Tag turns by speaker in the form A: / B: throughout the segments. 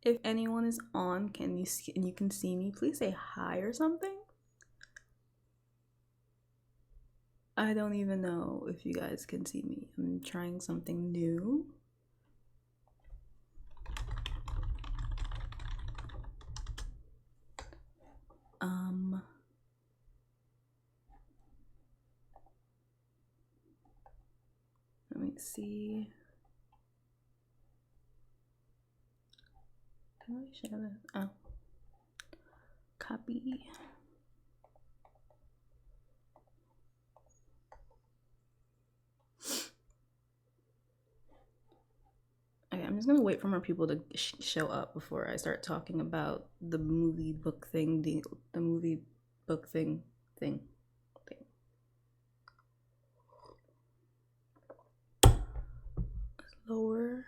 A: If anyone is on, can you see, and you can see me, please say hi or something. I don't even know if you guys can see me. I'm trying something new. Let me see. Can I share this? Oh. Copy. Okay, I'm just gonna wait for more people to show up before I start talking about the movie book thing, the movie book thing. Lower.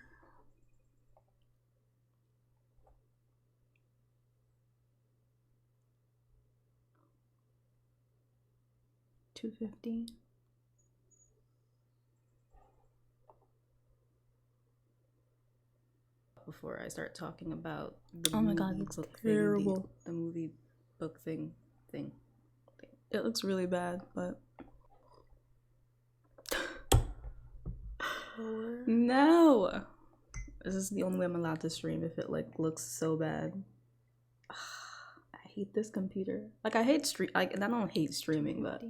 A: $250. Before I start talking about the
B: oh my
A: movie
B: god, it looks
A: book
B: terrible.
A: thing, the movie book thing.
B: It looks really bad, but
A: no. This is the only way I'm allowed to stream if it like looks so bad. I hate this computer. Like I hate I don't hate streaming, but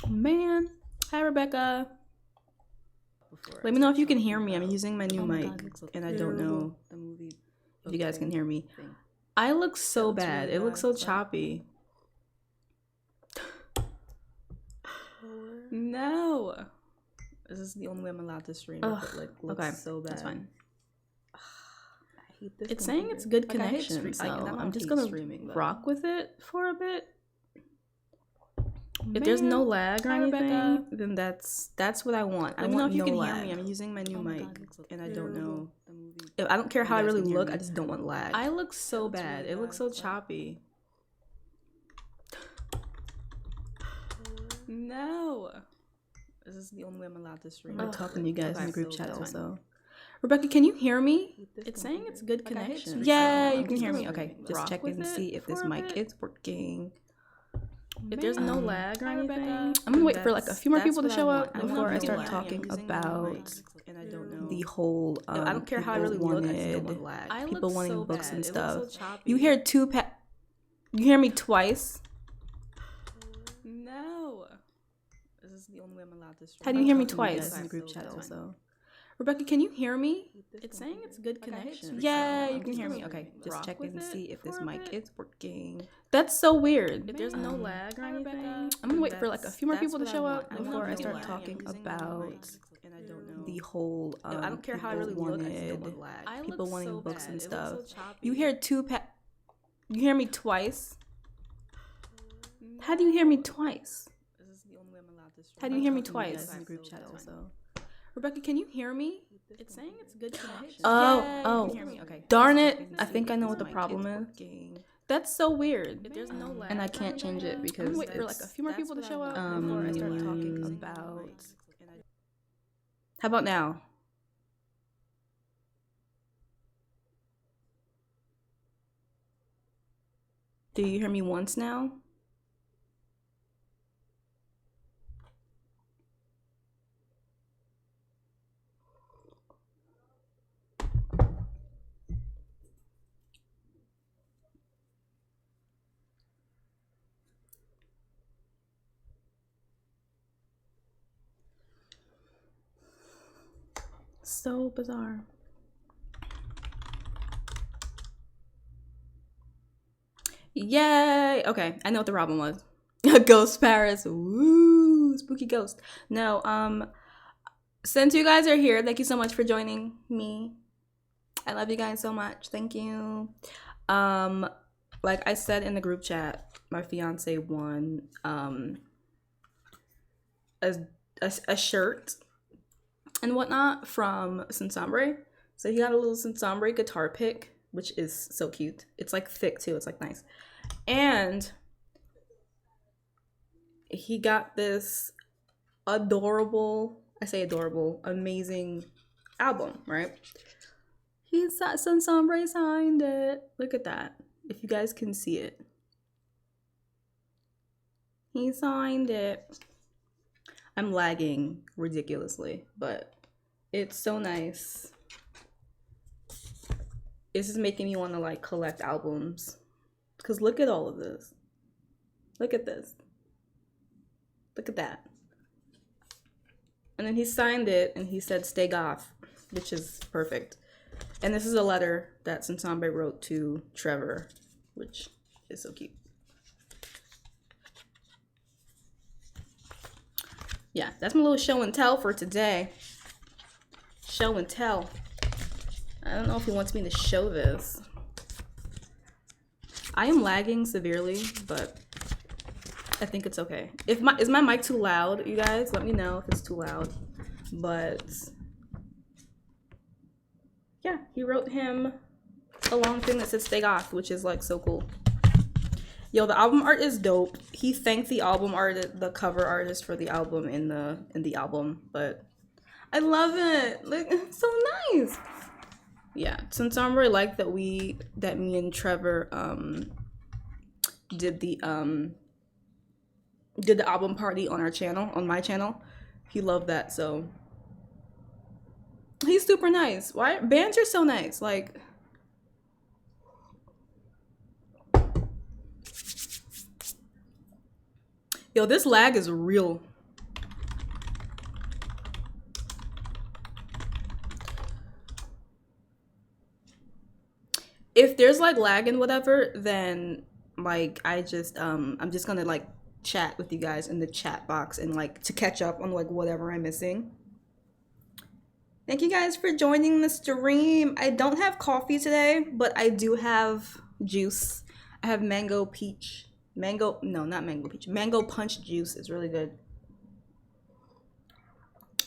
A: man. Hi Rebecca. Let me know if you can hear me. I'm using my new mic, and I don't know if you guys can hear me. I look so bad. It looks so choppy. No. This is the only way I'm allowed to stream if it like looks so bad.
B: That's fine.
A: I hate this.
B: It's saying it's good connection,
A: so
B: I'm just gonna
A: rock with it for a bit.
B: Man.
A: If there's no lag or anything, then that's what I want. Let me know if you can hear me. I'm using my new mic, and I don't know. I don't care how I really look. I just don't want lag. I look so bad. It looks so choppy. No. This is the only way I'm allowed to stream. I'm talking to you guys in the group chat also. Rebecca, can you hear me? It's saying it's good connection. Yeah, you can hear me. Okay, just check and see if this mic is working. If there's no lag or anything, I'm gonna wait for like a few more people to show up before I start talking about the whole I don't care how I really look. I just don't want lag. People wanting books and stuff. You hear you hear me twice? No. This is the only way I'm allowed to stream. How do you hear me twice in the group chat also? Rebecca, can you hear me? It's saying it's good connection. Yeah, you can hear me. Okay, just check and see if this mic is working. That's so weird. If there's no lag or anything, I'm gonna wait for like a few more people to show up before I start talking about the whole I don't care how I really look. I just don't want lag. People wanting books and stuff. You hear you hear me twice? How do you hear me twice? How do you hear me twice in the group chat also? Rebecca, can you hear me? It's saying it's good connection. Oh, you can hear me. Okay. Darn it! I think I know what the problem is. That's so weird. If there's no lag, and I can't change it because I'm gonna wait for like a few more people to show up before I start talking about. How about now? Do you hear me once now? So bizarre. Yay! Okay, I know what the problem was. Ghost Paris. Woo! Spooky ghost. No, since you guys are here, thank you so much for joining me. I love you guys so much. Thank you. Like I said in the group chat, my fiance won a shirt and whatnot from Sensambre. So he got a little Sensambre guitar pick, which is so cute. It's like thick too. It's like nice. And he got this adorable, I say adorable, amazing album, right? Somebody signed it. Look at that. If you guys can see it. He signed it. I'm lagging ridiculously, but it's so nice. This is making me want to like collect albums. Because look at all of this. Look at this. Look at that. And then he signed it and he said stay goth, which is perfect. And this is a letter that Sensambe wrote to Trevor, which is so cute. Yeah, that's my little show and tell for today. Show and tell. I don't know if he wants me to show this. I am lagging severely, but I think it's okay. Is my mic too loud, you guys? Let me know if it's too loud. But yeah, he wrote him a long thing that said stay goth, which is like so cool. Yo, the album art is dope. He thanked the the cover artist for the album in the album, but I love it. Like, it's so nice. Yeah, since I'm really like that me and Trevor did the album party on our channel, on my channel. He loved that, so he's super nice. Why bands are so nice, like. Yo, this lag is real. If there's like lag and whatever, then like I'm just gonna like chat with you guys in the chat box and like to catch up on like whatever I'm missing. Thank you guys for joining the stream. I don't have coffee today, but I do have juice. I have mango punch juice is really good.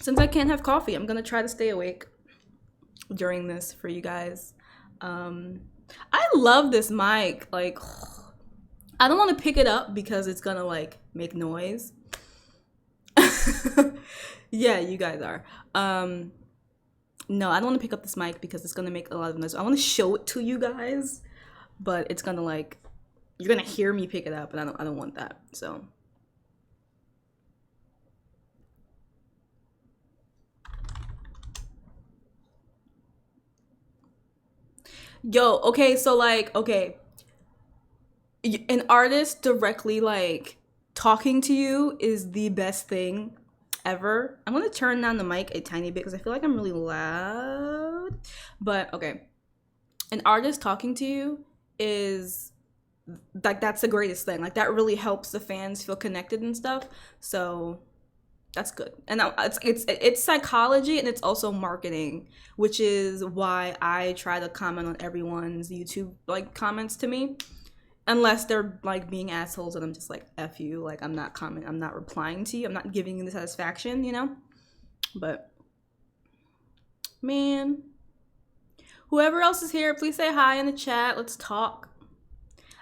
A: Since I can't have coffee, I'm gonna try to stay awake during this for you guys. I love this mic. Like, I don't want to pick it up because it's gonna like make noise. Yeah, you guys are. No, I don't want to pick up this mic because it's gonna make a lot of noise. I want to show it to you guys, but it's gonna like, you're gonna hear me pick it up, and I don't want that. So. Yo, okay, so like, okay, an artist directly like talking to you is the best thing ever. I'm gonna turn down the mic a tiny bit because I feel like I'm really loud. But okay, an artist talking to you is like, that's the greatest thing. Like, that really helps the fans feel connected and stuff. So that's good. And it's psychology, and it's also marketing, which is why I try to comment on everyone's YouTube like comments to me, unless they're like being assholes, and I'm just like, F you, like I'm not replying to you, I'm not giving you the satisfaction, you know. But man, whoever else is here, please say hi in the chat. Let's talk.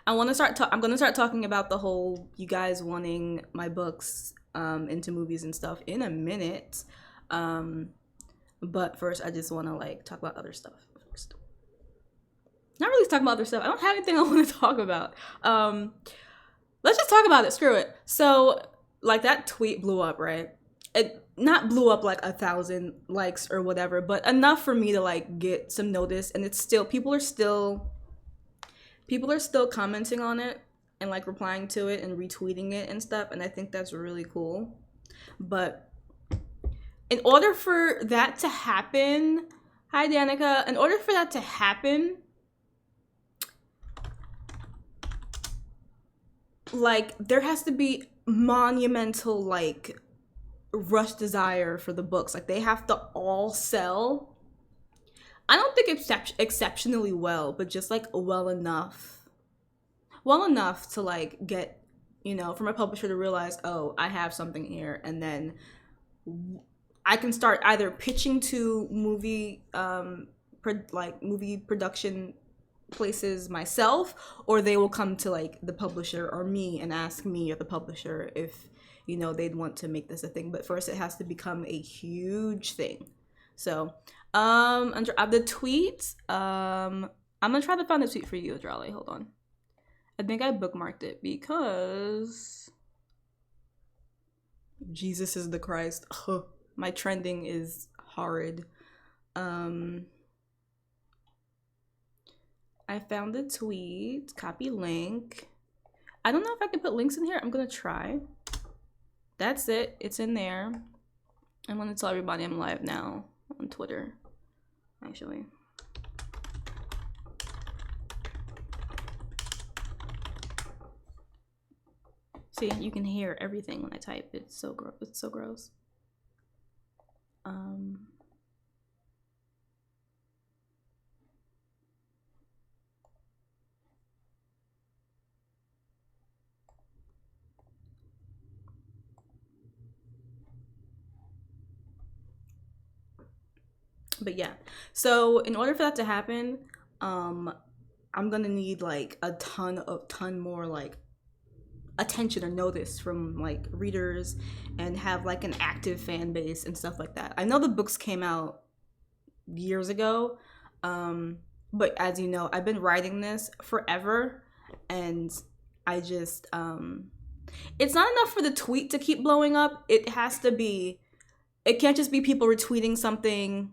A: I'm gonna start talking about the whole you guys wanting my books into movies and stuff in a minute. But first, I just want to like talk about other stuff first. Not really talk about other stuff. I don't have anything I want to talk about. Let's just talk about it. Screw it. So, like, that tweet blew up, right? It not blew up like 1,000 likes or whatever, but enough for me to like get some notice. And it's still, people are still commenting on it and like replying to it and retweeting it and stuff, and I think that's really cool. But in order for that to happen, hi Danica, in order for that to happen, like, there has to be monumental like rush desire for the books. Like, they have to all sell. I don't think exceptionally well, but just like well enough to like get, you know, from a publisher to realize, oh, I have something here, and then I can start either pitching to movie production places myself, or they will come to like the publisher or me and ask me or the publisher if, you know, they'd want to make this a thing. But first, it has to become a huge thing. So The tweet. I'm gonna try to find the tweet for you, Adrale. Hold on. I think I bookmarked it because Jesus is the Christ. Ugh, my trending is horrid. I found the tweet. Copy link. I don't know if I can put links in here. I'm gonna try. That's it. It's in there. I'm gonna tell everybody I'm live now on Twitter. Actually. See, you can hear everything when I type. It's so gross. It's so gross. But yeah, so in order for that to happen, I'm gonna need like a ton more like attention or notice from like readers and have like an active fan base and stuff like that. I know the books came out years ago, but as you know, I've been writing this forever, and I just it's not enough for the tweet to keep blowing up. It can't just be people retweeting something.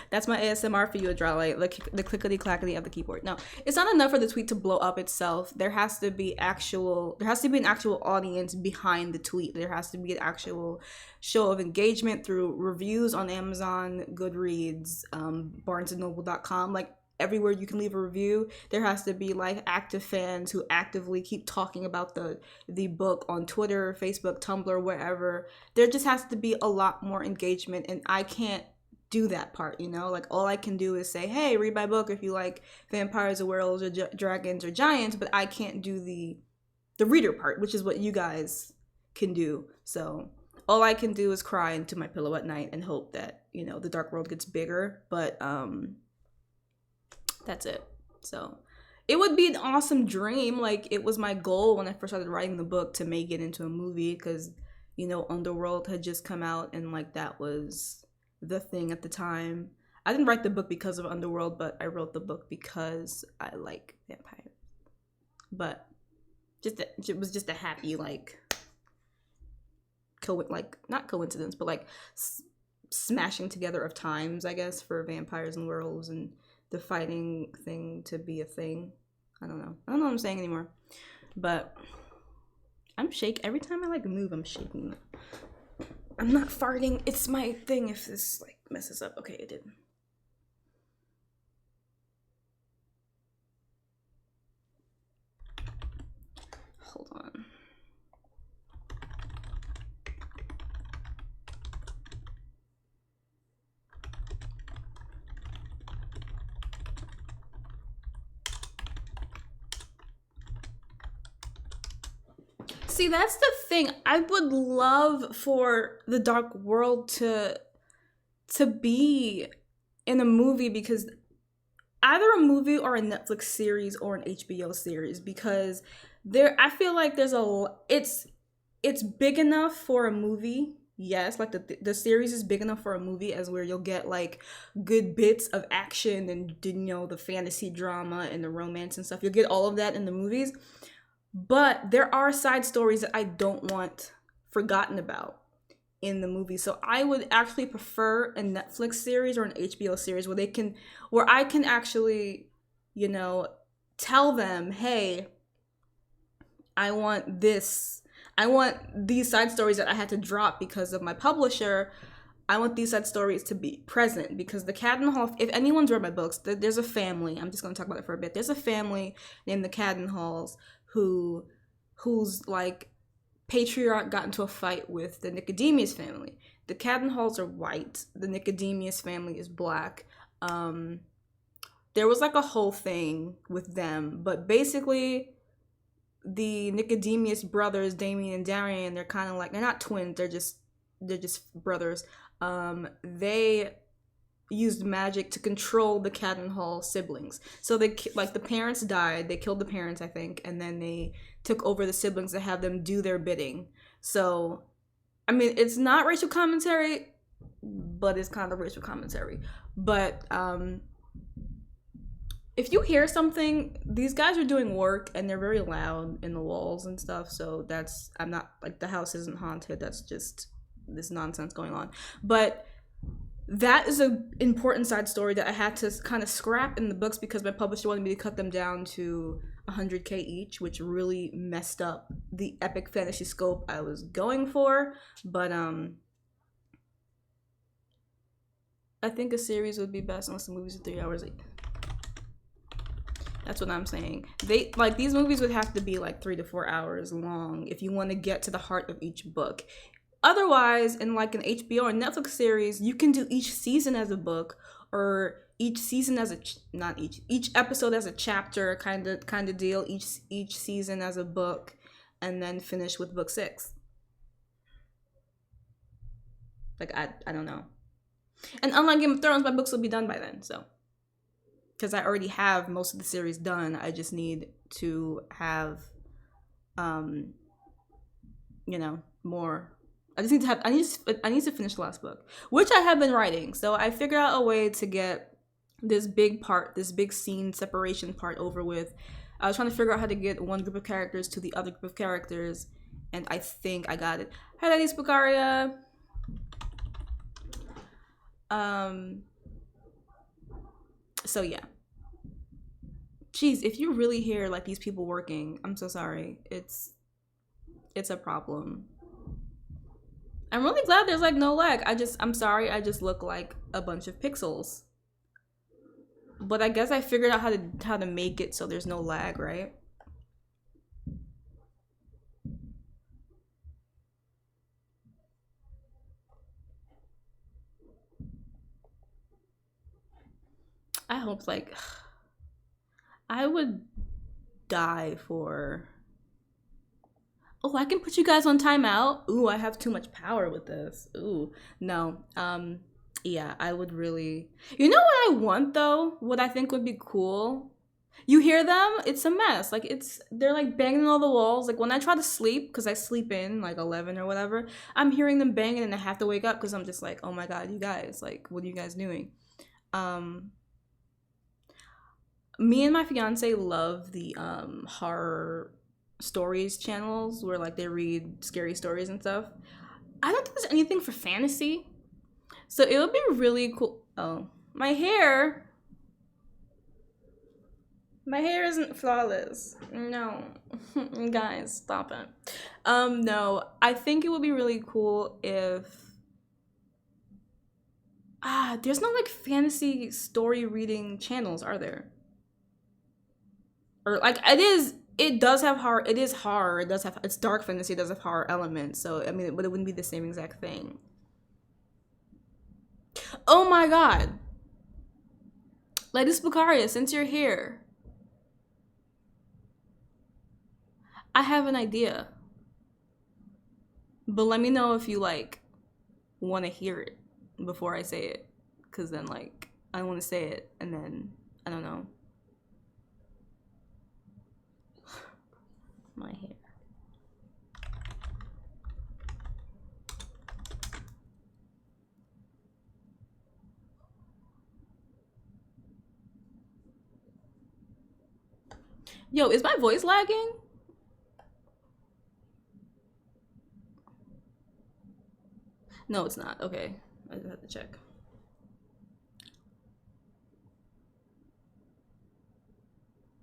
A: That's my ASMR for you, Adrale, the clickety clackety of the keyboard. No, it's not enough for the tweet to blow up itself. There has to be an actual audience behind the tweet. There has to be an actual show of engagement through reviews on Amazon, Goodreads, barnesandnoble.com, like everywhere you can leave a review. There has to be like active fans who actively keep talking about the book on Twitter, Facebook, Tumblr, wherever. There just has to be a lot more engagement, and I can't do that part, you know? Like, all I can do is say, hey, read my book if you like vampires or werewolves or dragons or giants, but I can't do the reader part, which is what you guys can do. So all I can do is cry into my pillow at night and hope that, you know, the dark world gets bigger, but that's it. So it would be an awesome dream. Like, it was my goal when I first started writing the book to make it into a movie, because, you know, Underworld had just come out, and like that was the thing at the time. I didn't write the book because of Underworld, but I wrote the book because I like vampires. But it was just a happy like not coincidence, but like smashing together of times, I guess, for vampires and werewolves and the fighting thing to be a thing. I don't know what I'm saying anymore. But I'm shaking every time I like move. I'm shaking. I'm not farting. It's my thing if this like messes up. Okay, it did. Hold on. See, that's the thing. I would love for the Dark World to be in a movie, because either a movie or a Netflix series or an HBO series, because I feel like it's big enough for a movie. Yes, like the series is big enough for a movie, as where you'll get like good bits of action and, you know, the fantasy drama and the romance and stuff. You'll get all of that in the movies. But there are side stories that I don't want forgotten about in the movie. So I would actually prefer a Netflix series or an HBO series where I can actually, you know, tell them, hey, I want this. I want these side stories that I had to drop because of my publisher. I want these side stories to be present, because the Cadenhall, if anyone's read my books, there's a family. I'm just going to talk about it for a bit. There's a family named the Cadenhalls whose like patriarch got into a fight with the Nicodemus family. The Cadenhalls are white. The Nicodemus family is black. There was like a whole thing with them, but basically the Nicodemus brothers, Damien and Darian, they're kind of like, they're not twins, they're just brothers. They used magic to control the Cadenhall siblings. So they, like, the parents died, they killed the parents, I think, and then they took over the siblings to have them do their bidding. So, I mean, it's not racial commentary, but it's kind of racial commentary. But if you hear something, these guys are doing work and they're very loud in the walls and stuff. So I'm not like, the house isn't haunted. That's just this nonsense going on. But that is an important side story that I had to kind of scrap in the books because my publisher wanted me to cut them down to 100K each, which really messed up the epic fantasy scope I was going for. But I think a series would be best unless the movies are 3 hours. That's what I'm saying. These movies would have to be like 3 to 4 hours long if you want to get to the heart of each book. Otherwise, in like an HBO or Netflix series, you can do each season as a book, or each season as each episode as a chapter kind of deal. Each season as a book, and then finish with book 6. Like I don't know. And unlike Game of Thrones, my books will be done by then. So, because I already have most of the series done, I just need to have, more. I need to finish the last book, which I have been writing. So I figured out a way to get this big scene separation part over with. I was trying to figure out how to get one group of characters to the other group of characters, and I think I got it. Hi, ladies, Bukaria. So yeah. Jeez, if you really hear like these people working, I'm so sorry. It's a problem. I'm really glad there's like no lag. I'm sorry, I just look like a bunch of pixels. But I guess I figured out how to make it so there's no lag, right? I hope, like, I would die for... Oh, I can put you guys on timeout. Ooh, I have too much power with this. Ooh, no. Yeah, I would really... You know what I want, though? What I think would be cool? You hear them? It's a mess. Like, they're, like, banging on all the walls. Like, when I try to sleep, because I sleep in, like, 11 or whatever, I'm hearing them banging, and I have to wake up, because I'm just like, oh my god, you guys. Like, what are you guys doing? Me and my fiance love the horror stories channels where like they read scary stories and stuff. I don't think there's anything for fantasy, so it would be really cool. Oh, my hair isn't flawless. No. Guys, stop it. No, I think it would be really cool if there's no like fantasy story reading channels, are there? Or like it does have horror. It is horror. It's dark fantasy. It does have horror elements. So I mean, but it wouldn't be the same exact thing. Oh my god, Ladies Bukaria, since you're here, I have an idea. But let me know if you like want to hear it before I say it, because then like I want to say it and then I don't know. My hair. Yo, is my voice lagging? No, it's not. Okay, I just have to check.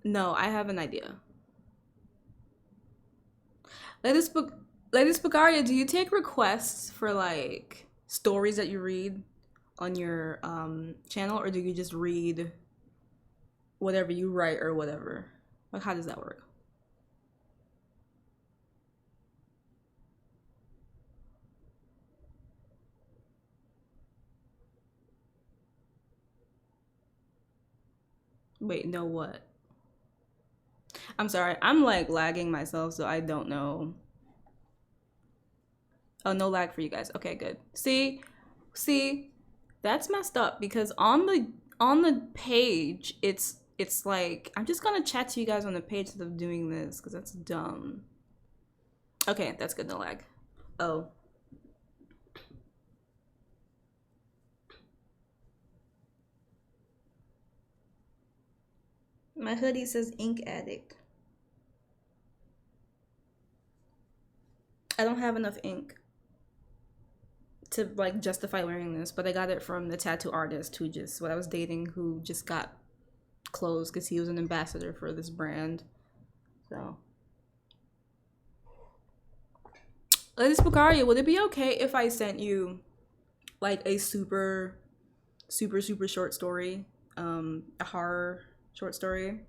A: No, I have an idea. Ladies Bukaria, do you take requests for like stories that you read on your channel, or do you just read whatever you write or whatever? Like, how does that work? Wait, no, what? I'm sorry, I'm like lagging myself, so I don't know. Oh, no lag for you guys. Okay, good. See, that's messed up because on the page, it's like, I'm just gonna chat to you guys on the page instead of doing this because that's dumb. Okay, that's good, no lag. Oh. My hoodie says ink addict. I don't have enough ink to like justify wearing this, but I got it from the tattoo artist what I was dating, who just got clothes because he was an ambassador for this brand. So, Lady Spagaria, would it be okay if I sent you like a super short story, a horror short story?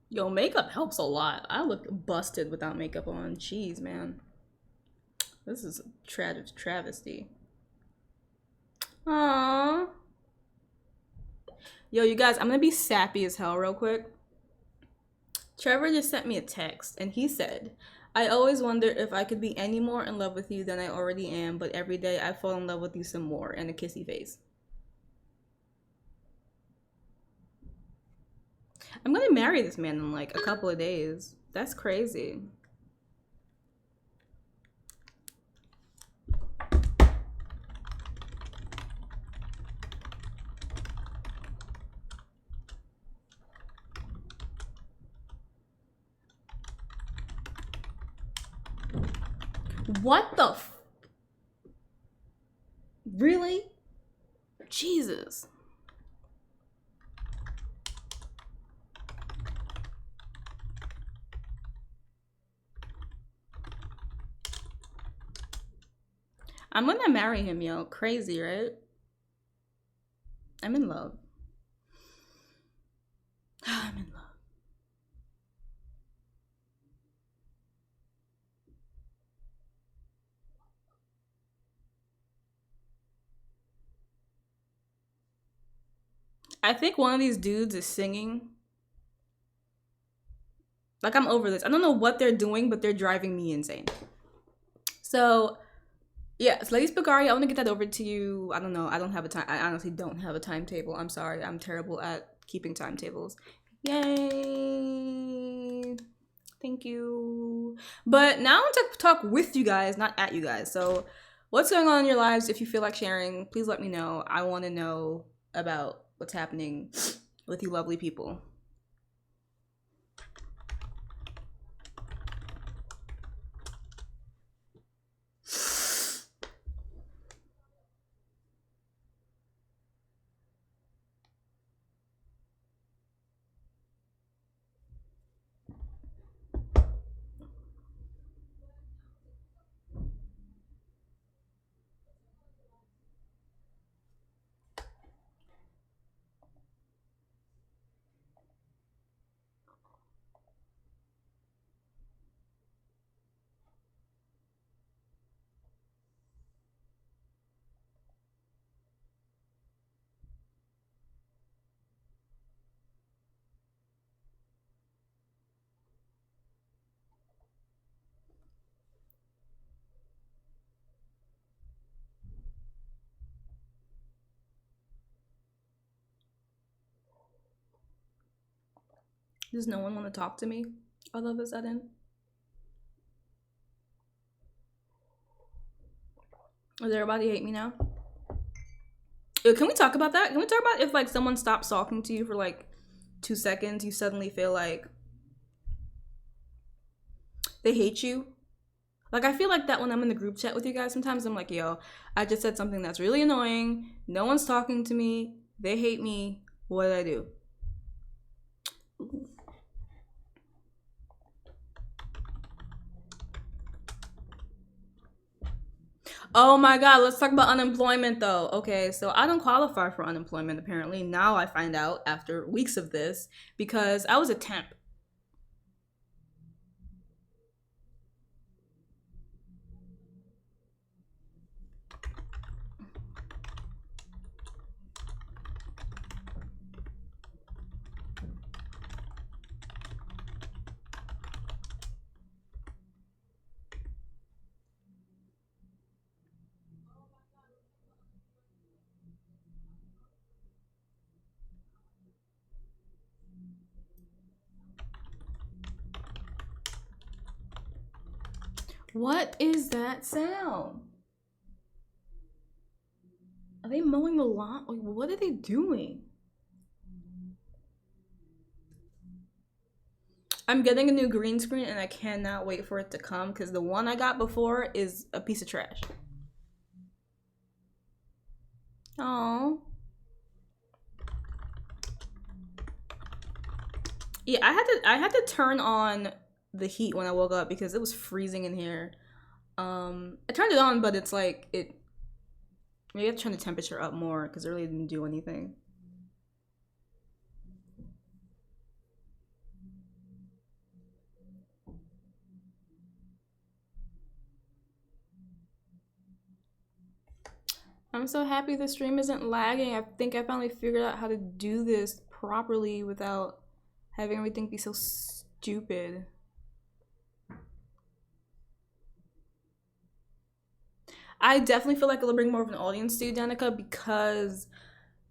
A: Yo, makeup helps a lot. I look busted without makeup on. Jeez, man. This is a travesty. Aww. Yo, you guys, I'm gonna be sappy as hell real quick. Trevor just sent me a text, and he said, I always wonder if I could be any more in love with you than I already am, but every day I fall in love with you some more, and a kissy face. I'm gonna marry this man in like a couple of days. That's crazy. What the really? Jesus. I'm gonna marry him, yo. Crazy, right? I'm in love. I'm in love. I think one of these dudes is singing. Like, I'm over this. I don't know what they're doing, but they're driving me insane. So, yeah, so Lady Spagari, I want to get that over to you. I don't know. I honestly don't have a timetable. I'm sorry. I'm terrible at keeping timetables. Yay. Thank you. But now I want to talk with you guys, not at you guys. So, what's going on in your lives? If you feel like sharing, please let me know. I want to know about what's happening with you lovely people. Does no one want to talk to me all of a sudden? Does everybody hate me now? Can we talk about that? Can we talk about if like someone stops talking to you for like 2 seconds, you suddenly feel like they hate you? Like, I feel like that when I'm in the group chat with you guys, sometimes I'm like, yo, I just said something that's really annoying. No one's talking to me. They hate me. What did I do? Oh my God, let's talk about unemployment though. Okay, so I don't qualify for unemployment apparently. Now I find out after weeks of this because I was a temp. What is that sound? they mowing the lawn? Like, what are they doing? I'm getting a new green screen and I cannot wait for it to come because the one I got before is a piece of trash. Oh. Yeah, I had to turn on the heat when I woke up because it was freezing in here. I turned it on, but it's like maybe I have to turn the temperature up more because it really didn't do anything. I'm so happy the stream isn't lagging. I think I finally figured out how to do this properly without having everything be so stupid. I definitely feel like it'll bring more of an audience to you, Danica, because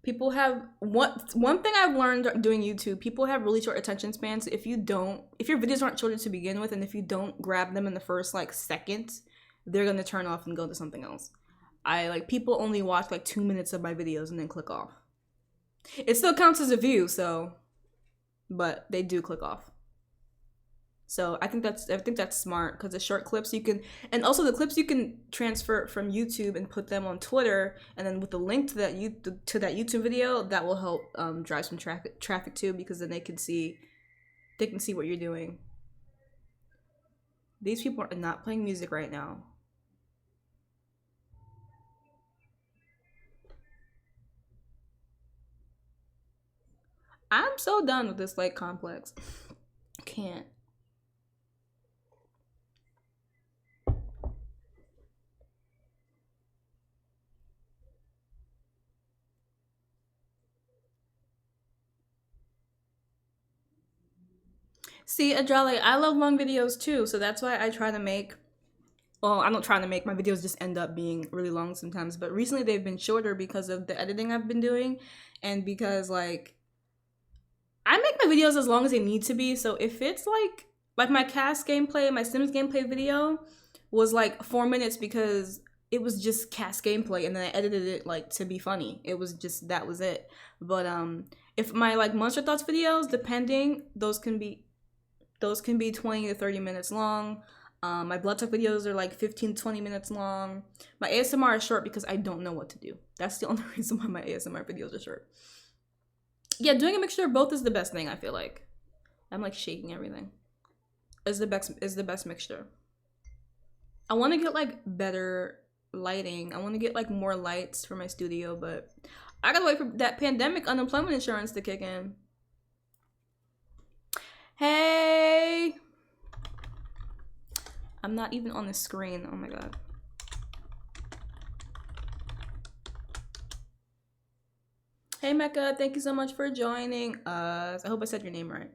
A: people have one thing I've learned doing YouTube, people have really short attention spans. If your videos aren't shorter to begin with, and if you don't grab them in the first like second, they're gonna turn off and go to something else. People only watch like 2 minutes of my videos and then click off. It still counts as a view, but they do click off. So I think that's smart because the short clips and also the clips you can transfer from YouTube and put them on Twitter, and then with the link to that YouTube video, that will help drive some traffic too, because then they can see what you're doing. These people are not playing music right now. I'm so done with this like complex. Can't. See, Adrale, I love long videos too, so that's why I try to make. Well, I'm not trying to make my videos just end up being really long sometimes, but recently they've been shorter because of the editing I've been doing, and because like I make my videos as long as they need to be. So if it's like my cast gameplay, my Sims gameplay video was like 4 minutes because it was just cast gameplay, and then I edited it like to be funny. It was just, that was it. But if my like Monster Thoughts videos, depending, those can be 20 to 30 minutes long. My Blood Talk videos are like 15 to 20 minutes long. My ASMR is short because I don't know what to do. That's the only reason why my ASMR videos are short. Yeah, doing a mixture of both is the best thing, I feel like. I'm like shaking everything. Is the best mixture. I want to get like better lighting. I want to get like more lights for my studio, but I gotta wait for that pandemic unemployment insurance to kick in. Hey! I'm not even on the screen. Oh my god. Hey Mecca, thank you so much for joining us. I hope I said your name right.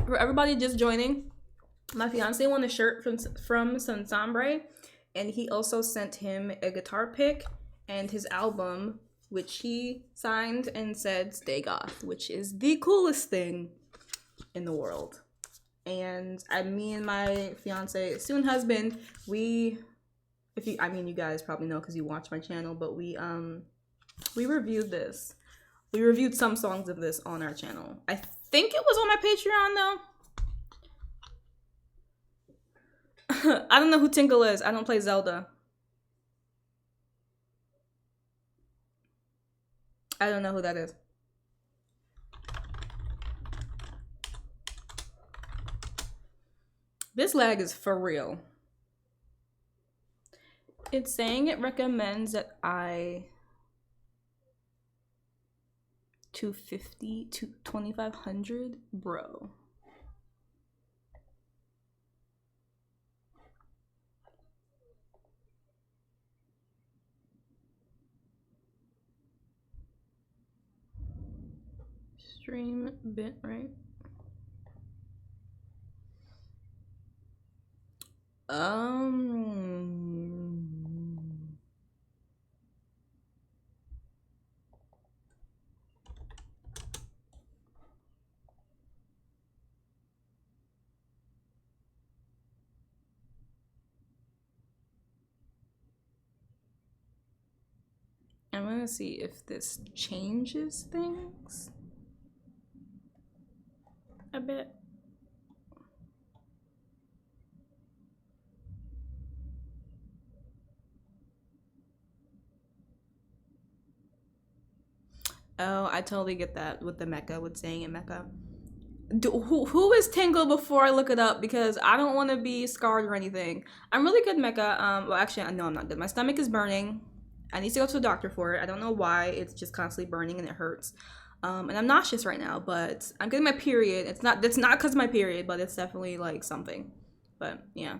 A: For everybody just joining, my fiance won a shirt from Sansambre, and he also sent him a guitar pick and his album, which he signed and said "Stay Goth," which is the coolest thing in the world. And me and my fiance, soon husband, you guys probably know because you watch my channel, but we reviewed this. We reviewed some songs of this on our channel. I think it was on my Patreon though. I don't know who Tinkle is. I don't play Zelda. I don't know who that is. This lag is for real. It's saying it recommends that I 250 to 2500, bro. Stream bit right. I'm gonna see if this changes things a bit. Oh, I totally get that with the Mecca, with saying it Mecca. Who is Tingle before I look it up, because I don't want to be scarred or anything. I'm really good Mecca. Well, actually, no, I'm not good. My stomach is burning. I need to go to the doctor for it. I don't know why. It's just constantly burning and it hurts. And I'm nauseous right now, but I'm getting my period. It's not because of my period, but it's definitely like something. But yeah.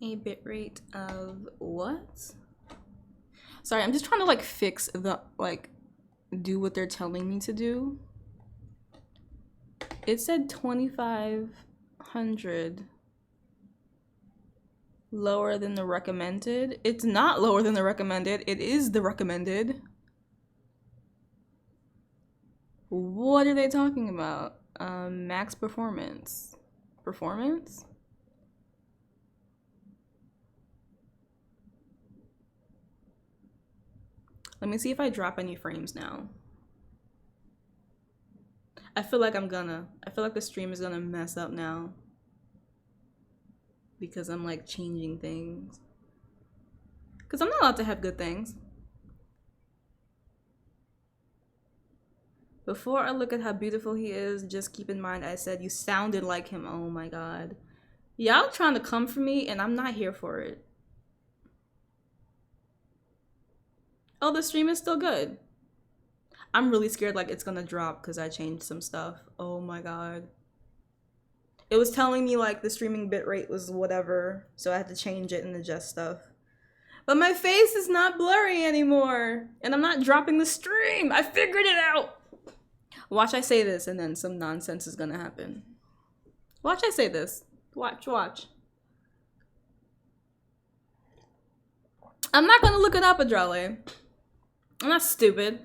A: A bitrate of what? Sorry, I'm just trying to like fix the do what they're telling me to do. It said 2500 lower than the recommended. It's not lower than the recommended. It is the recommended. What are they talking about? Max performance. Performance? Let me see if I drop any frames now. I feel like the stream is gonna mess up now. Because I'm like changing things. Because I'm not allowed to have good things. Before I look at how beautiful he is, just keep in mind I said you sounded like him. Oh my god. Y'all trying to come for me and I'm not here for it. Oh, the stream is still good. I'm really scared like it's gonna drop because I changed some stuff. Oh my god. It was telling me like the streaming bitrate was whatever, so I had to change it and adjust stuff. But my face is not blurry anymore, and I'm not dropping the stream. I figured it out. Watch I say this and then some nonsense is gonna happen. Watch I say this. Watch. I'm not gonna look it up, Adrale. I'm not stupid.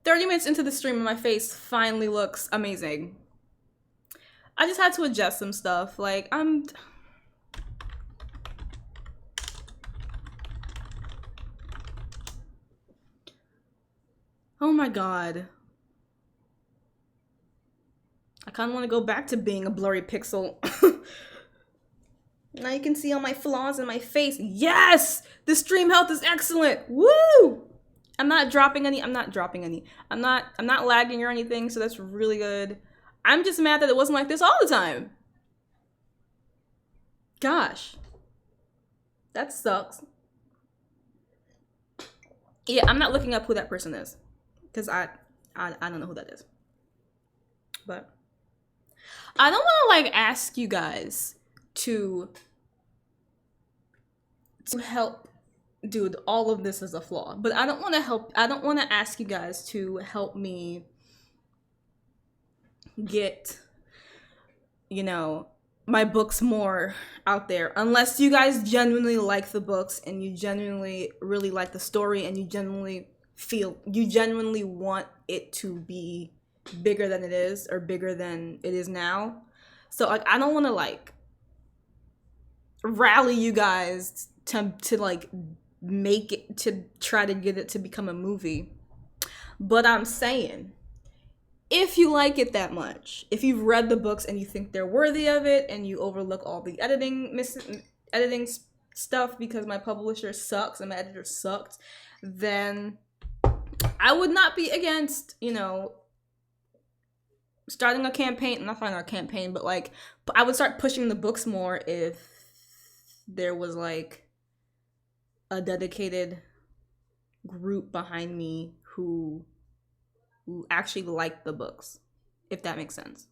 A: 30 minutes into the stream and my face finally looks amazing. I just had to adjust some stuff. Like, oh my god. I kind of want to go back to being a blurry pixel. Now you can see all my flaws in my face. Yes! The stream health is excellent. Woo! I'm not dropping any. I'm not lagging or anything, so that's really good. I'm just mad that it wasn't like this all the time. Gosh. That sucks. Yeah, I'm not looking up who that person is. Because I don't know who that is. But I don't want to like ask you guys to help. Dude, all of this is a flaw. But I don't want to ask you guys to help me get, you know, my books more out there. Unless you guys genuinely like the books and you genuinely really like the story and you genuinely want it to be bigger than it is or bigger than it is now. So like I don't want to like rally you guys to like make it, to try to get it to become a movie. But I'm saying, if you like it that much, if you've read the books and you think they're worthy of it and you overlook all the editing stuff because my publisher sucks and my editor sucked, then I would not be against, you know, starting a campaign. Not starting a campaign, but like I would start pushing the books more if there was like a dedicated group behind me who actually liked the books, if that makes sense.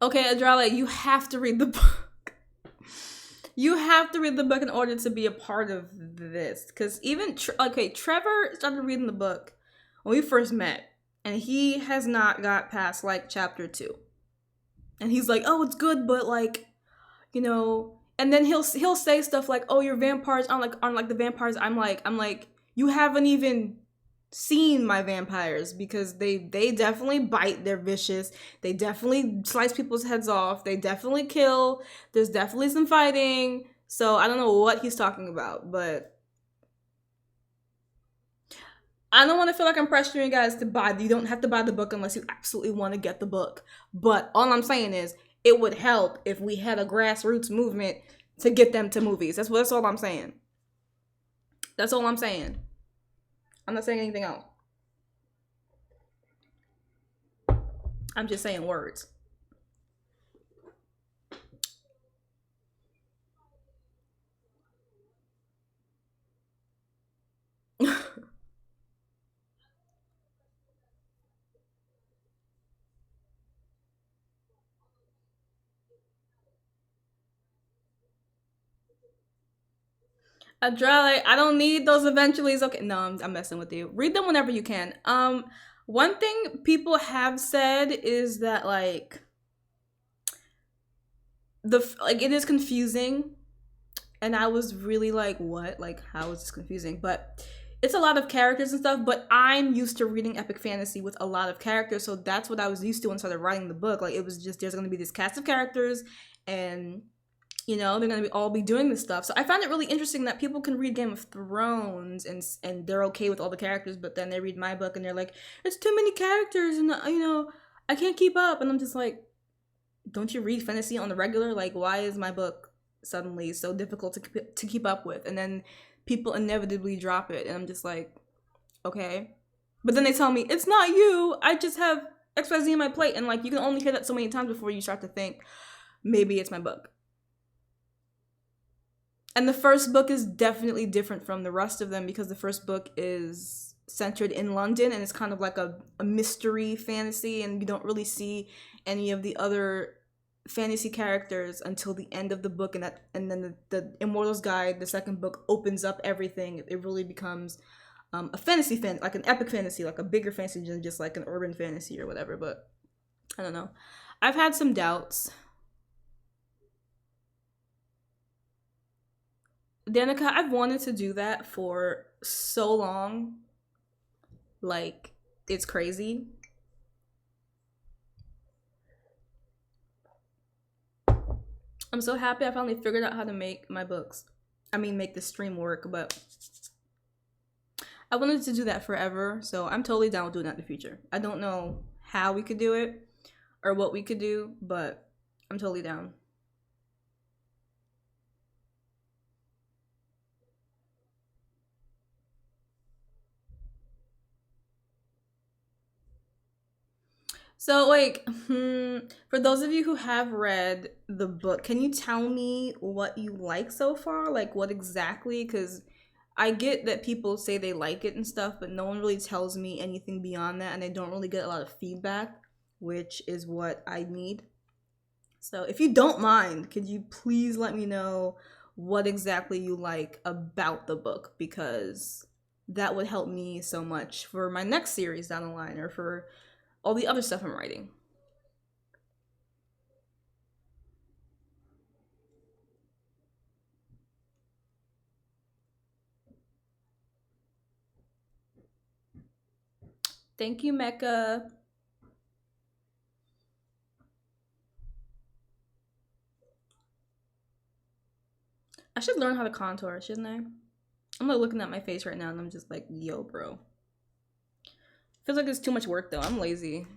A: Okay, Adrale, you have to read the book. You have to read the book in order to be a part of this. Because even, Trevor started reading the book when we first met. And he has not got past, like, chapter 2. And he's like, oh, it's good, but, like, you know... And then he'll say stuff like, oh, your vampires aren't like the vampires I'm like, you haven't even seen my vampires, because they definitely bite, they're vicious, they definitely slice people's heads off, they definitely kill, there's definitely some fighting. So I don't know what he's talking about, but I don't want to feel like I'm pressuring you guys to buy. You don't have to buy the book unless you absolutely want to get the book. But all I'm saying is it would help if we had a grassroots movement to get them to movies. That's all I'm saying. That's all I'm saying. I'm not saying anything else. I'm just saying words. Adrale, I don't need those eventuallys. Okay, no, I'm messing with you. Read them whenever you can. One thing people have said is that like it is confusing, and I was really like, what? Like, how is this confusing? But it's a lot of characters and stuff. But I'm used to reading epic fantasy with a lot of characters, so that's what I was used to when I started writing the book. Like, it was just there's gonna be this cast of characters, and you know, they're going to all be doing this stuff. So I found it really interesting that people can read Game of Thrones and they're okay with all the characters, but then they read my book and they're like, it's too many characters and, you know, I can't keep up. And I'm just like, don't you read fantasy on the regular? Like, why is my book suddenly so difficult to keep up with? And then people inevitably drop it. And I'm just like, okay. But then they tell me, it's not you. I just have XYZ on my plate. And like, you can only hear that so many times before you start to think, maybe it's my book. And the first book is definitely different from the rest of them because the first book is centered in London and it's kind of like a mystery fantasy, and you don't really see any of the other fantasy characters until the end of the book, and then the Immortals Guide, the second book, opens up everything. It really becomes a fantasy like an epic fantasy, like a bigger fantasy than just like an urban fantasy or whatever. But I don't know. I've had some doubts. Danica, I've wanted to do that for so long. Like, it's crazy. I'm so happy I finally figured out how to make my books. I mean, make the stream work, but I wanted to do that forever, so I'm totally down with doing that in the future. I don't know how we could do it or what we could do, but I'm totally down. So, like, for those of you who have read the book, can you tell me what you like so far? Like, what exactly? Because I get that people say they like it and stuff, but no one really tells me anything beyond that, and I don't really get a lot of feedback, which is what I need. So, if you don't mind, could you please let me know what exactly you like about the book? Because that would help me so much for my next series down the line, or for all the other stuff I'm writing. Thank you, Mecca. I should learn how to contour, shouldn't I? I'm like looking at my face right now and I'm just like, yo, bro. Feels like it's too much work though. I'm lazy.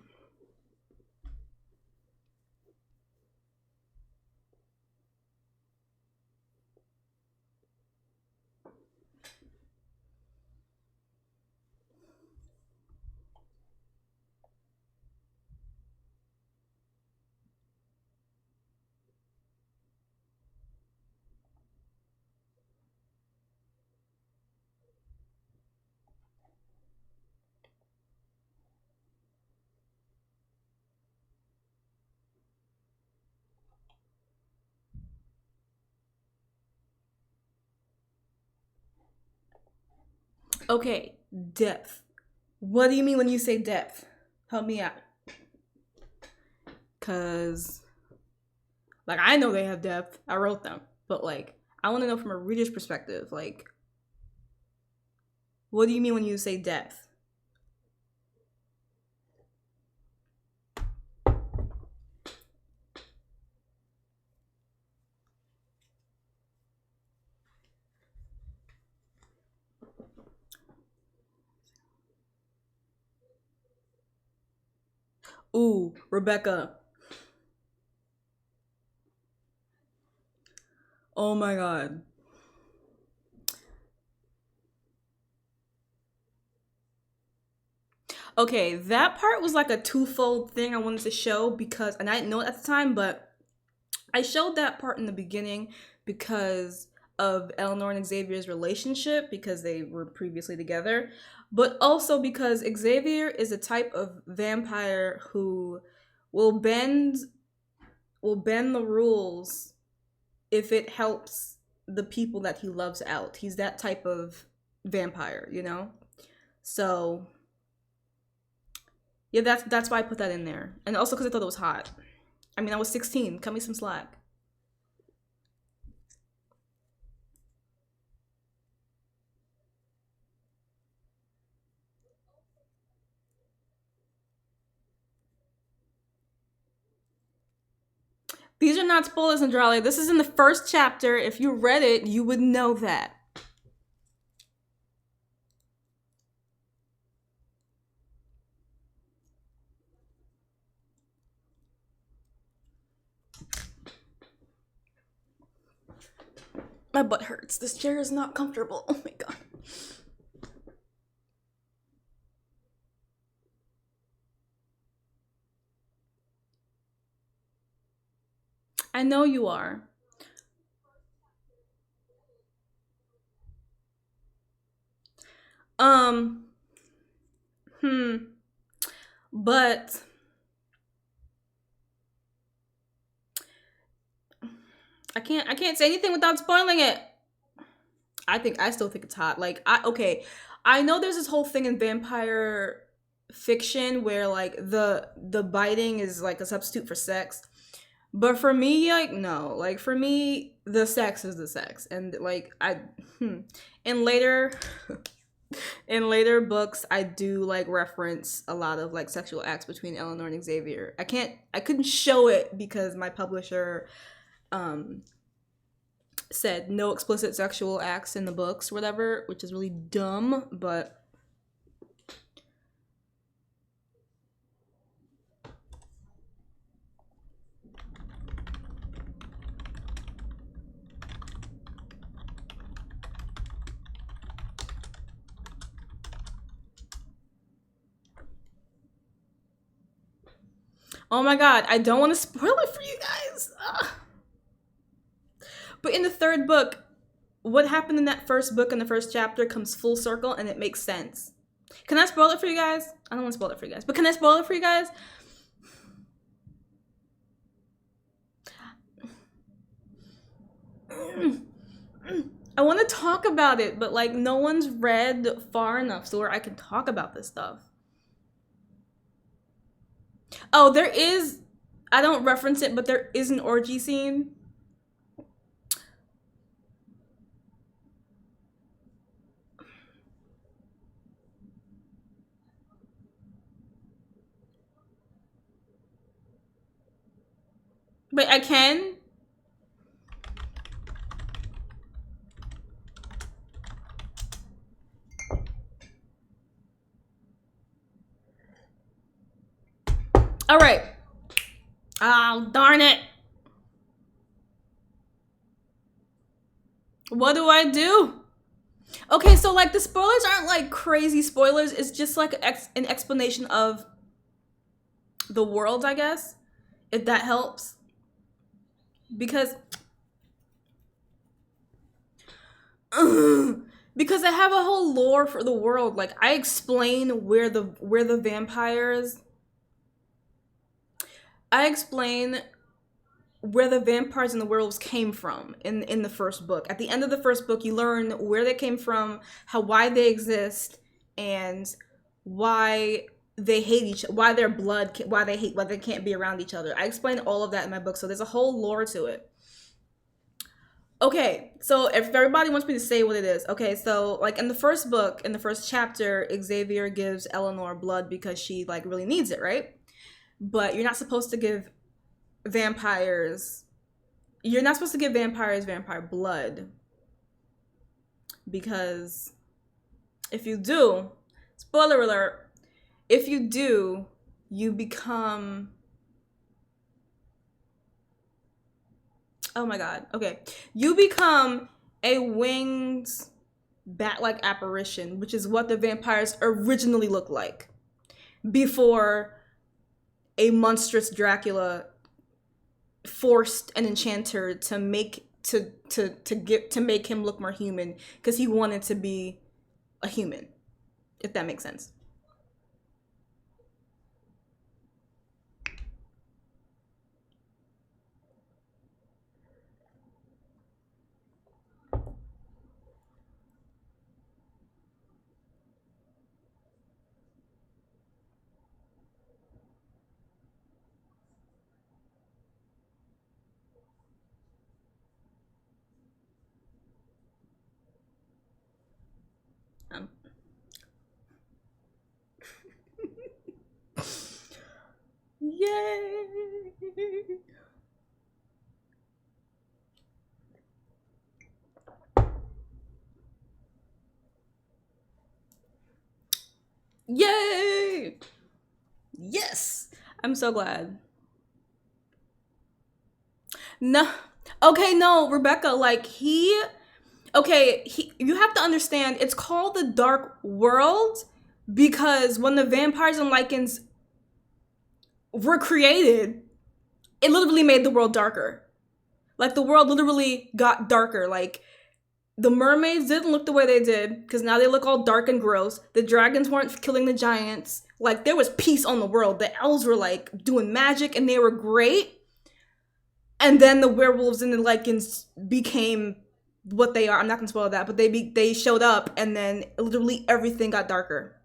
A: Okay, depth. What do you mean when you say depth? Help me out. Cause, like, I know they have depth. I wrote them. But, like, I want to know from a reader's perspective, like, what do you mean when you say depth? Ooh, Rebecca. Oh my god. Okay, that part was like a twofold thing I wanted to show because, and I didn't know it at the time, but I showed that part in the beginning because of Eleanor and Xavier's relationship because they were previously together, but also because Xavier is a type of vampire who will bend the rules if it helps the people that he loves out. He's that type of vampire, you know? So yeah, that's why I put that in there. And also because I thought it was hot. I mean, I was 16. Cut me some slack. These are not spoilers, Andrale. This is in the first chapter. If you read it, you would know that. My butt hurts. This chair is not comfortable. Oh my god. I know you are. But I can't say anything without spoiling it. I still think it's hot. Like I know there's this whole thing in vampire fiction where like the biting is like a substitute for sex. But for me, like no. Like for me, the sex is the sex. And like in later in later books I do like reference a lot of like sexual acts between Eleanor and Xavier. I couldn't show it because my publisher said no explicit sexual acts in the books or whatever, which is really dumb, but oh my god, I don't want to spoil it for you guys. Ugh. But in the third book, what happened in that first book in the first chapter comes full circle and it makes sense. Can I spoil it for you guys? I don't want to spoil it for you guys, but can I spoil it for you guys? I want to talk about it, but like no one's read far enough so where I can talk about this stuff. Oh, there is, I don't reference it, but there is an orgy scene. But I can. All right. Oh, darn it. What do I do? Okay, so like the spoilers aren't like crazy spoilers. It's just like an explanation of the world, I guess, if that helps. Because because I have a whole lore for the world. Like I explain where the vampires I explain where the vampires in the werewolves came from in the first book. At the end of the first book, you learn where they came from, why they exist, and why they hate why their blood, why they can't be around each other. I explain all of that in my book, so there's a whole lore to it. Okay, so if everybody wants me to say what it is, okay, so like in the first book, in the first chapter, Xavier gives Eleanor blood because she like really needs it, right? But you're not supposed to give vampires vampire blood, because if you do, spoiler alert, if you do, you become, oh my god, okay, you become a winged bat-like apparition, which is what the vampires originally looked like before a monstrous Dracula forced an enchanter to make him look more human because he wanted to be a human, if that makes sense. Yay! Yay! Yes! I'm so glad. No. Okay, no, Rebecca, like you have to understand, it's called the Dark World because when the vampires and lycans were created, it literally made the world darker. Like, the world literally got darker. Like, the mermaids didn't look the way they did because now they look all dark and gross. The dragons weren't killing the giants. Like, there was peace on the world. The elves were, like, doing magic and they were great. And then the werewolves and the lycans became what they are. I'm not gonna spoil that, but they showed up and then literally everything got darker.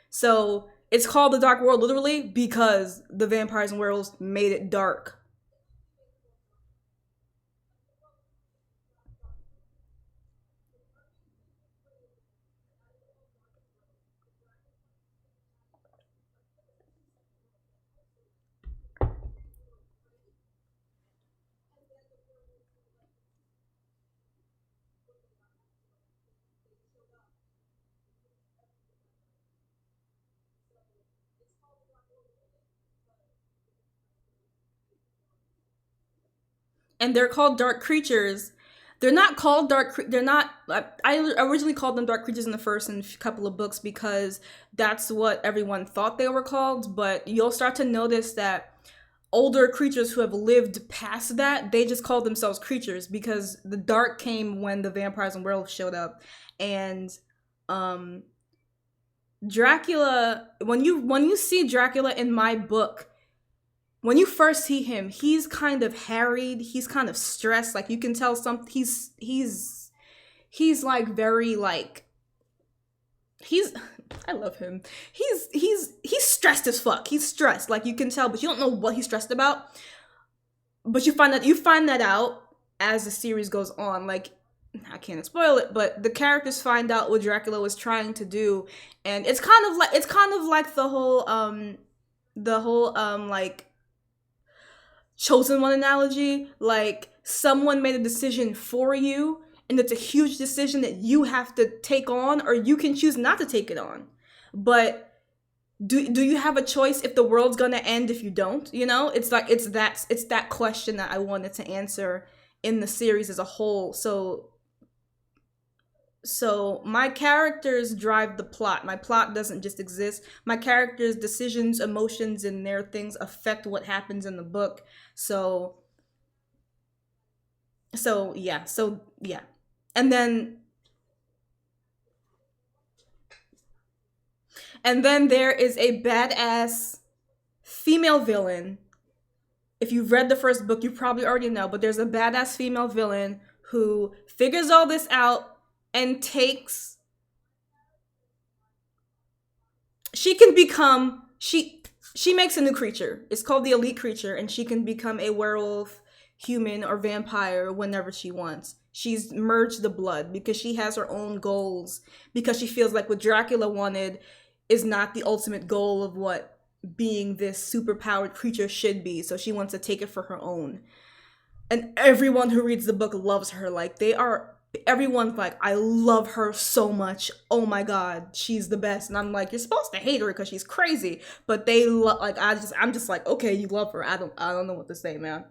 A: So it's called the Dark World literally because the vampires and werewolves made it dark. And they're called dark creatures. They're not called they're not, I originally called them dark creatures in the first and couple of books because that's what everyone thought they were called, but you'll start to notice that older creatures who have lived past that, they just call themselves creatures because the dark came when the vampires and werewolves showed up. And Dracula, when you see Dracula in my book, when you first see him, he's kind of harried, he's kind of stressed, like you can tell he's like very like I love him. He's stressed as fuck. He's stressed, like you can tell, but you don't know what he's stressed about. But you find that out as the series goes on. Like, I can't spoil it, but the characters find out what Dracula was trying to do, and it's kind of like the whole like chosen one analogy. Like, someone made a decision for you and it's a huge decision that you have to take on, or you can choose not to take it on. But do you have a choice if the world's gonna end if you don't? You know, it's like it's that question that I wanted to answer in the series as a whole. So my characters drive the plot. My plot doesn't just exist. My characters' decisions, emotions, and their things affect what happens in the book. So yeah. And then there is a badass female villain. If you've read the first book, you probably already know, but there's a badass female villain who figures all this out and she makes a new creature. It's called the elite creature, and she can become a werewolf, human, or vampire whenever she wants. She's merged the blood because she has her own goals, because she feels like what Dracula wanted is not the ultimate goal of what being this superpowered creature should be. So she wants to take it for her own. And everyone who reads the book loves her. Like, they are everyone's like, I love her so much. Oh my god, she's the best. And I'm like, you're supposed to hate her because she's crazy. But they like, I'm just like, okay, you love her. I don't know what to say, man.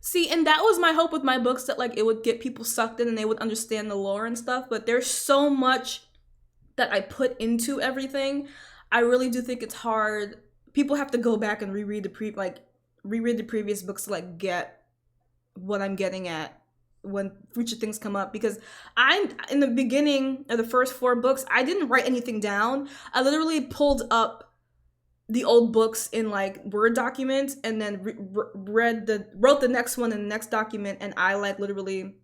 A: See, and that was my hope with my books, that like it would get people sucked in and they would understand the lore and stuff. But there's so much that I put into everything. I really do think it's hard. People have to go back and reread the previous books to like get what I'm getting at when future things come up, because I'm in the beginning of the first 4 books, I didn't write anything down. I literally pulled up the old books in like Word documents and then wrote the next one in the next document, and I like literally,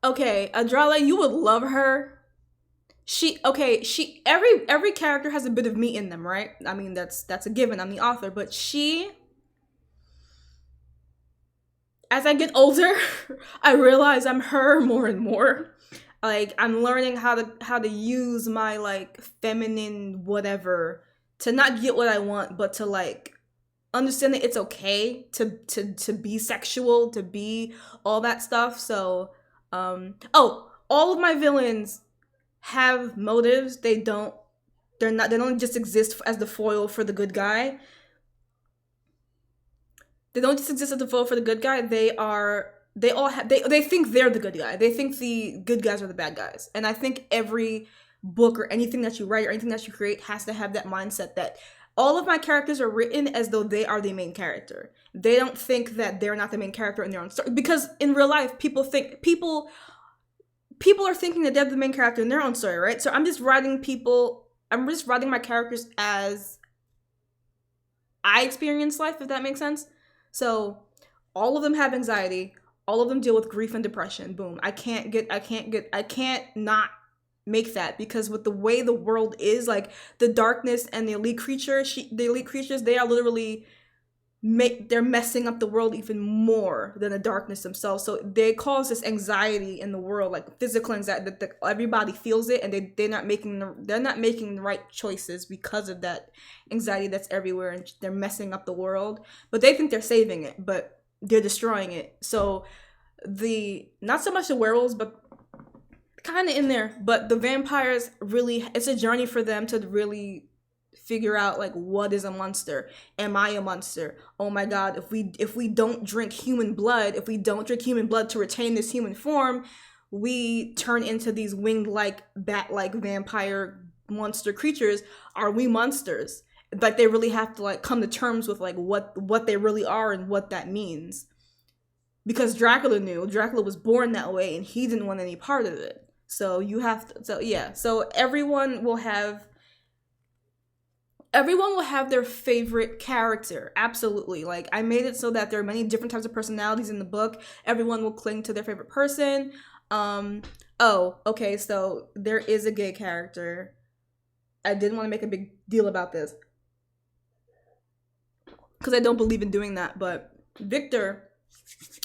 A: okay, Adrala, you would love her. Every character has a bit of me in them, right? I mean, that's a given. I'm the author, but as I get older, I realize I'm her more and more. Like, I'm learning how to use my like feminine whatever to not get what I want, but to like understand that it's okay to be sexual, to be all that stuff. So, all of my villains have motives. They don't just exist as the foil for the good guy. They don't just exist as the foil for the good guy. They think they're the good guy. They think the good guys are the bad guys. And I think every book or anything that you write or anything that you create has to have that mindset that all of my characters are written as though they are the main character. They don't think that they're not the main character in their own story. Because in real life, people are thinking that they're the main character in their own story, right? So I'm just writing my characters as I experience life, if that makes sense. So all of them have anxiety. All of them deal with grief and depression. Boom. I can't not make that, because with the way the world is, like the darkness and the elite creatures, they are literally they're messing up the world even more than the darkness themselves. So they cause this anxiety in the world, like physical anxiety, that everybody feels it, and they're not making the right choices because of that anxiety that's everywhere, and they're messing up the world. But they think they're saving it, but they're destroying it. So not so much the werewolves, but kind of in there, but the vampires, really, it's a journey for them to really figure out like, what is a monster? Am I a monster? Oh my god, if we don't drink human blood to retain this human form, we turn into these winged like bat-like vampire monster creatures. Are we monsters? Like, they really have to like come to terms with like what they really are and what that means. Because Dracula was born that way and he didn't want any part of it. So you have to, so everyone will have their favorite character. Absolutely. Like, I made it so that there are many different types of personalities in the book. Everyone will cling to their favorite person. Okay, so there is a gay character. I didn't want to make a big deal about this because I don't believe in doing that, but Victor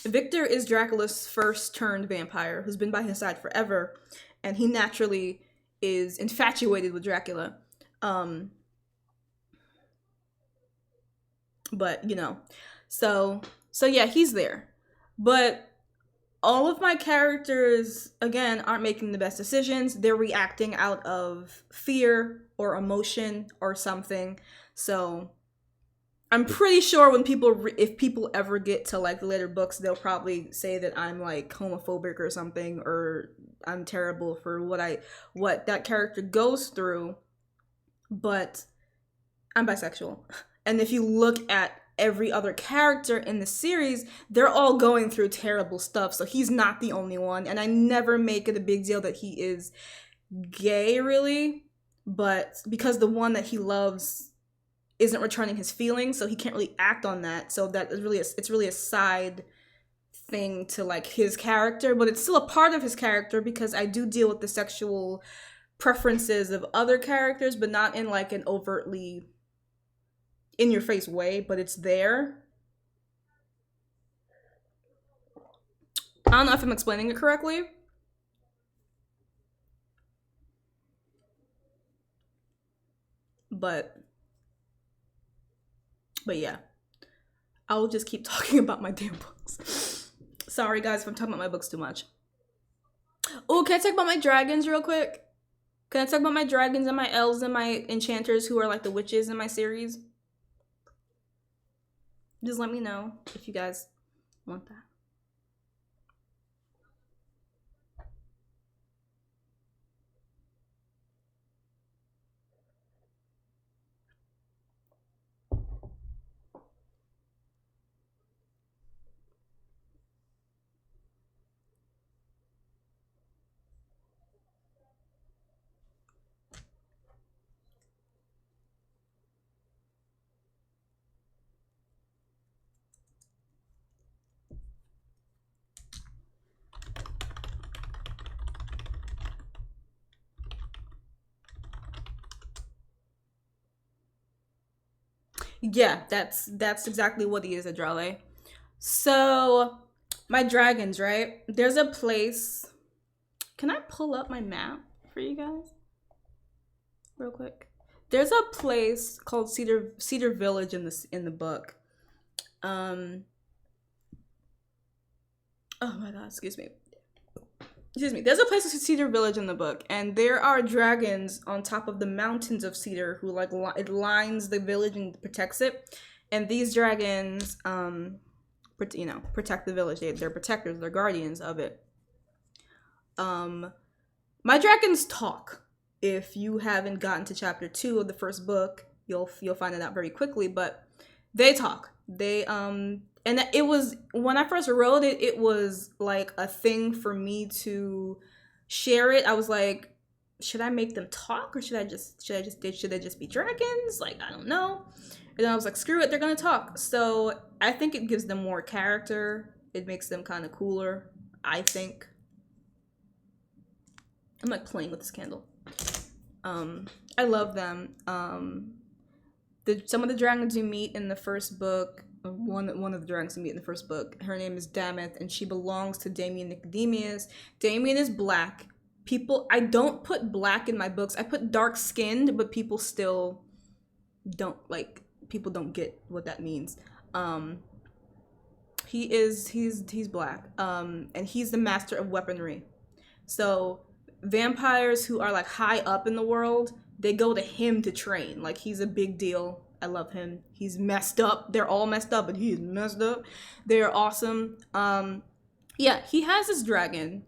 A: is Dracula's first turned vampire who's been by his side forever, and he naturally is infatuated with Dracula. But so yeah, he's there. But all of my characters, again, aren't making the best decisions. They're reacting out of fear or emotion or something. So I'm pretty sure if people ever get to like the later books, they'll probably say that I'm like homophobic or something, or I'm terrible for what that character goes through. But I'm bisexual. And if you look at every other character in the series, they're all going through terrible stuff. So he's not the only one. And I never make it a big deal that he is gay, really. But because the one that he loves isn't returning his feelings, so he can't really act on that. So that is really a side thing to like his character, but it's still a part of his character because I do deal with the sexual preferences of other characters, but not in like an overtly in your face way, but it's there. I don't know if I'm explaining it correctly. But yeah. I'll just keep talking about my damn books. Sorry guys if I'm talking about my books too much. Oh, can I talk about my dragons real quick? Can I talk about my dragons and my elves and my enchanters who are like the witches in my series? Just let me know if you guys want that. Yeah, that's exactly what he is, Adrale. So, my dragons, right? There's a place. Can I pull up my map for you guys? Real quick. There's a place called Cedar Village in the book. Oh my god, excuse me. There's a place called Cedar Village in the book, and there are dragons on top of the mountains of Cedar who like it lines the village and protects it. And these dragons, protect the village. They're protectors. They're guardians of it. My dragons talk. If you haven't gotten to chapter 2 of the first book, you'll find it out very quickly. But they talk. They and it was when I first wrote it. It was like a thing for me to share it. I was like, should I make them talk or should they just be dragons? Like, I don't know. And then I was like, screw it, they're gonna talk. So I think it gives them more character. It makes them kind of cooler, I think. I'm like playing with this candle. I love them. Some of the dragons you meet in the first book, one of the dragons you meet in the first book, her name is Damith, and she belongs to Damien Nicodemus. Damien is black. I don't put black in my books. I put dark skinned, but people still don't get what that means. He's black. And he's the master of weaponry. So vampires who are like high up in the world, they go to him to train. Like, he's a big deal. I love him. He's messed up. They're all messed up, but he's messed up. They're awesome. Yeah, he has his dragon.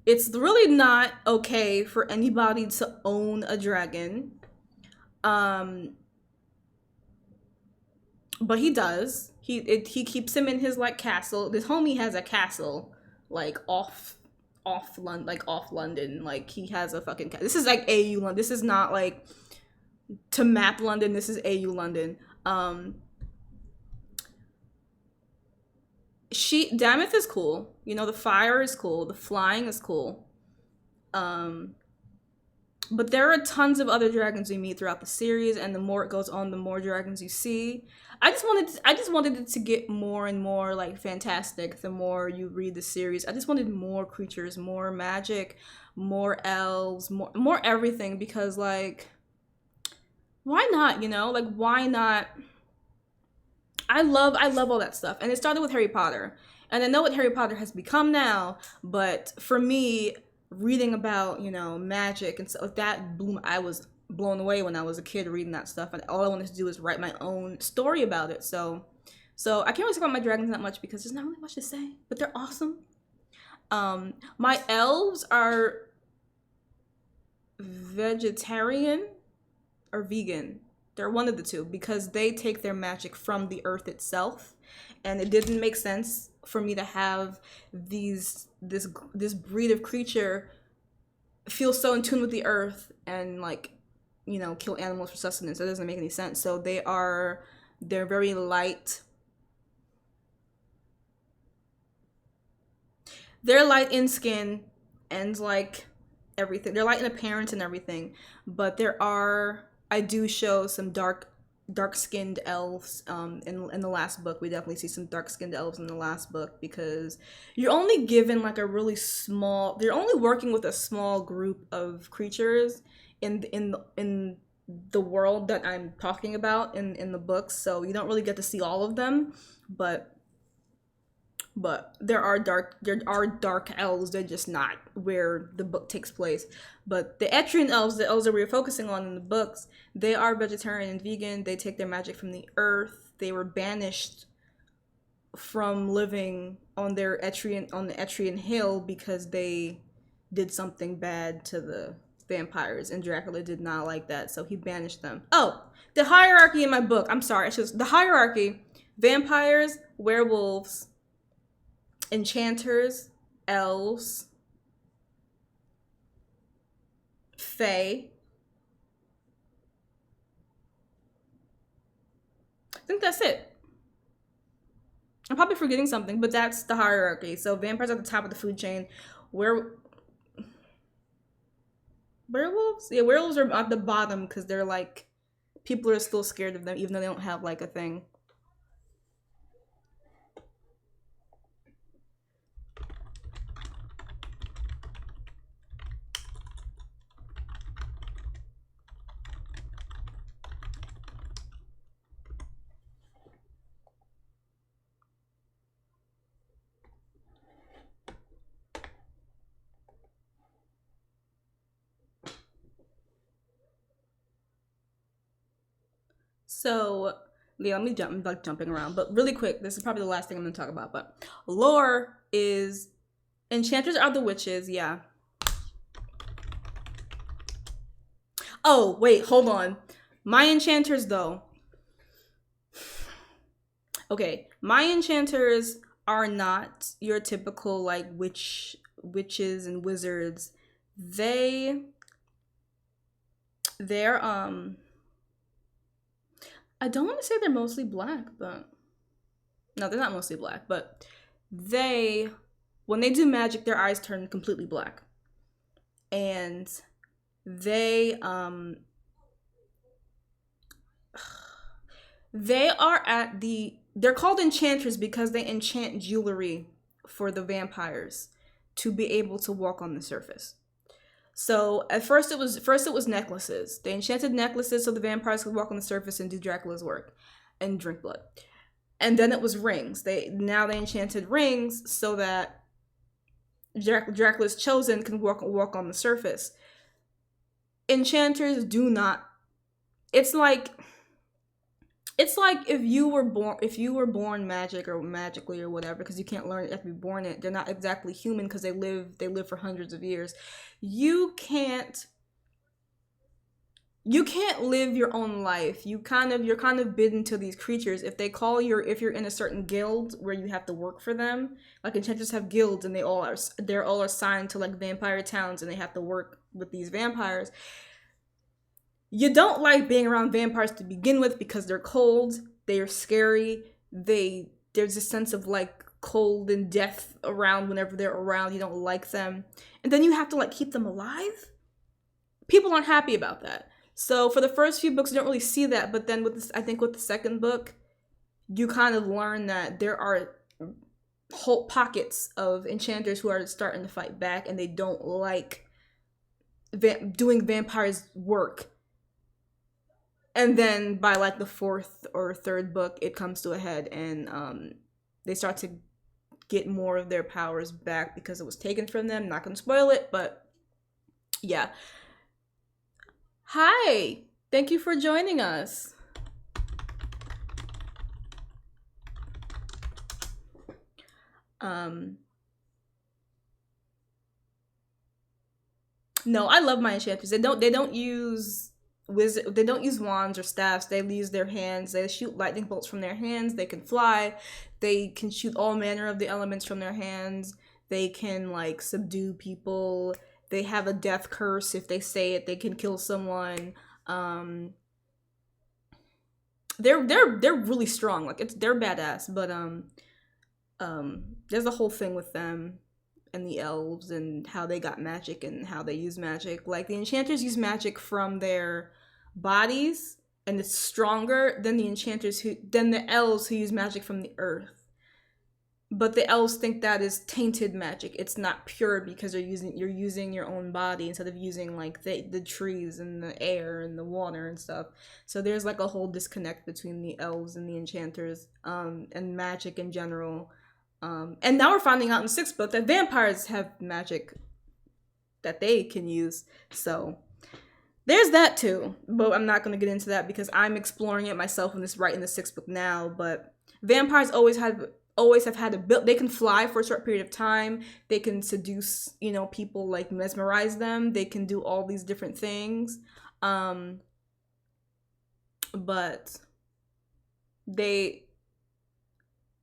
A: It's really not okay for anybody to own a dragon. But he does. He keeps him in his like castle. This homie has a castle like off London. Like, he has a fucking this is like AU London. This is not like to map London. This is AU London. Damith is cool. You know, the fire is cool. The flying is cool. But there are tons of other dragons we meet throughout the series, and the more it goes on, the more dragons you see. I just wanted it to get more and more like fantastic the more you read the series. I just wanted more creatures, more magic, more elves, more everything, because like, why not, you know? Like, why not? I love all that stuff. And it started with Harry Potter. And I know what Harry Potter has become now, but for me, reading about, you know, magic and stuff like that, I was blown away when I was a kid reading that stuff, and all I wanted to do is write my own story about it. So I can't really talk about my dragons that much because there's not really much to say, but they're awesome. My elves are vegetarian or vegan. They're one of the two because they take their magic from the earth itself, and it didn't make sense for me to have this breed of creature feel so in tune with the earth and, like, you know, kill animals for sustenance. That doesn't make any sense. So they're very light. They're light in skin and like everything. They're light in appearance and everything, but I do show some dark-skinned elves in the last book. We definitely see some dark-skinned elves in the last book because you're only given like a really small. They're only working with a small group of creatures in the world that I'm talking about in the books, so you don't really get to see all of them, but there are dark elves. They're just not where the book takes place. But the Etrian elves, the elves that we're focusing on in the books, they are vegetarian and vegan. They take their magic from the earth. They were banished from living on the Etrian Hill because they did something bad to the vampires, and Dracula did not like that, so he banished them. Oh, the hierarchy in my book. I'm sorry. The hierarchy: vampires, werewolves, enchanters, elves, fae. I think that's it. I'm probably forgetting something, but that's the hierarchy. So vampires at the top of the food chain. Werewolves? Yeah, werewolves are at the bottom because they're like, people are still scared of them even though they don't have like a thing. So, yeah, I'm like jumping around, but really quick, this is probably the last thing I'm gonna talk about. But lore is enchanters are the witches, yeah. Oh, wait, hold on. My enchanters, though. Okay, my enchanters are not your typical like witches and wizards. They're I don't want to say they're mostly black, but no, they're not mostly black, but when they do magic, their eyes turn completely black. And they are they're called enchanters because they enchant jewelry for the vampires to be able to walk on the surface. So at first it was necklaces. They enchanted necklaces so the vampires could walk on the surface and do Dracula's work and drink blood. And then it was rings. They enchanted rings so that Dracula's chosen can walk on the surface. Enchanters do not. It's like if you were born magic or magically or whatever, because you can't learn it, you have to be born it. They're not exactly human because they live for hundreds of years. You can't live your own life. You're kind of bidden to these creatures. If you're in a certain guild where you have to work for them, like enchanters have guilds and they're all assigned to like vampire towns and they have to work with these vampires. You don't like being around vampires to begin with because they're cold, they are scary, there's a sense of like cold and death around whenever they're around. You don't like them. And then you have to like keep them alive. People aren't happy about that. So for the first few books, you don't really see that, but then I think with the second book, you kind of learn that there are whole pockets of enchanters who are starting to fight back and they don't like doing vampires' work. And then by like the fourth or third book, it comes to a head and they start to get more of their powers back because it was taken from them. Not gonna spoil it, but yeah. Hi, thank you for joining us. No, I love my enchanters. They don't use wands or staffs. They use their hands. They shoot lightning bolts from their hands. They can fly. They can shoot all manner of the elements from their hands. They can like subdue people. They have a death curse. If they say it, they can kill someone. They're really strong. Like they're badass. But there's a whole thing with them and the elves and how they got magic and how they use magic. Like the enchanters use magic from their bodies and it's stronger than the elves who use magic from the earth. but the elves think that is tainted magic. It's not pure because you're using your own body instead of using like the trees and the air and the water and stuff. So there's like a whole disconnect between the elves and the enchanters, and magic in general. And now we're finding out in the 6th book that vampires have magic that they can use. So there's that too, but I'm not going to get into that because I'm exploring it myself in the 6th book now. But vampires always have had they can fly for a short period of time. They can seduce, people, like mesmerize them. They can do all these different things. But they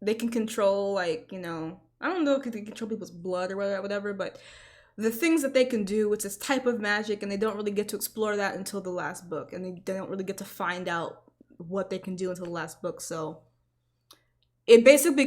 A: can control, like, I don't know if they can control people's blood or whatever, but the things that they can do, it's this type of magic, and they don't really get to explore that until the last book, and they don't really get to find out what they can do until the last book. So it basically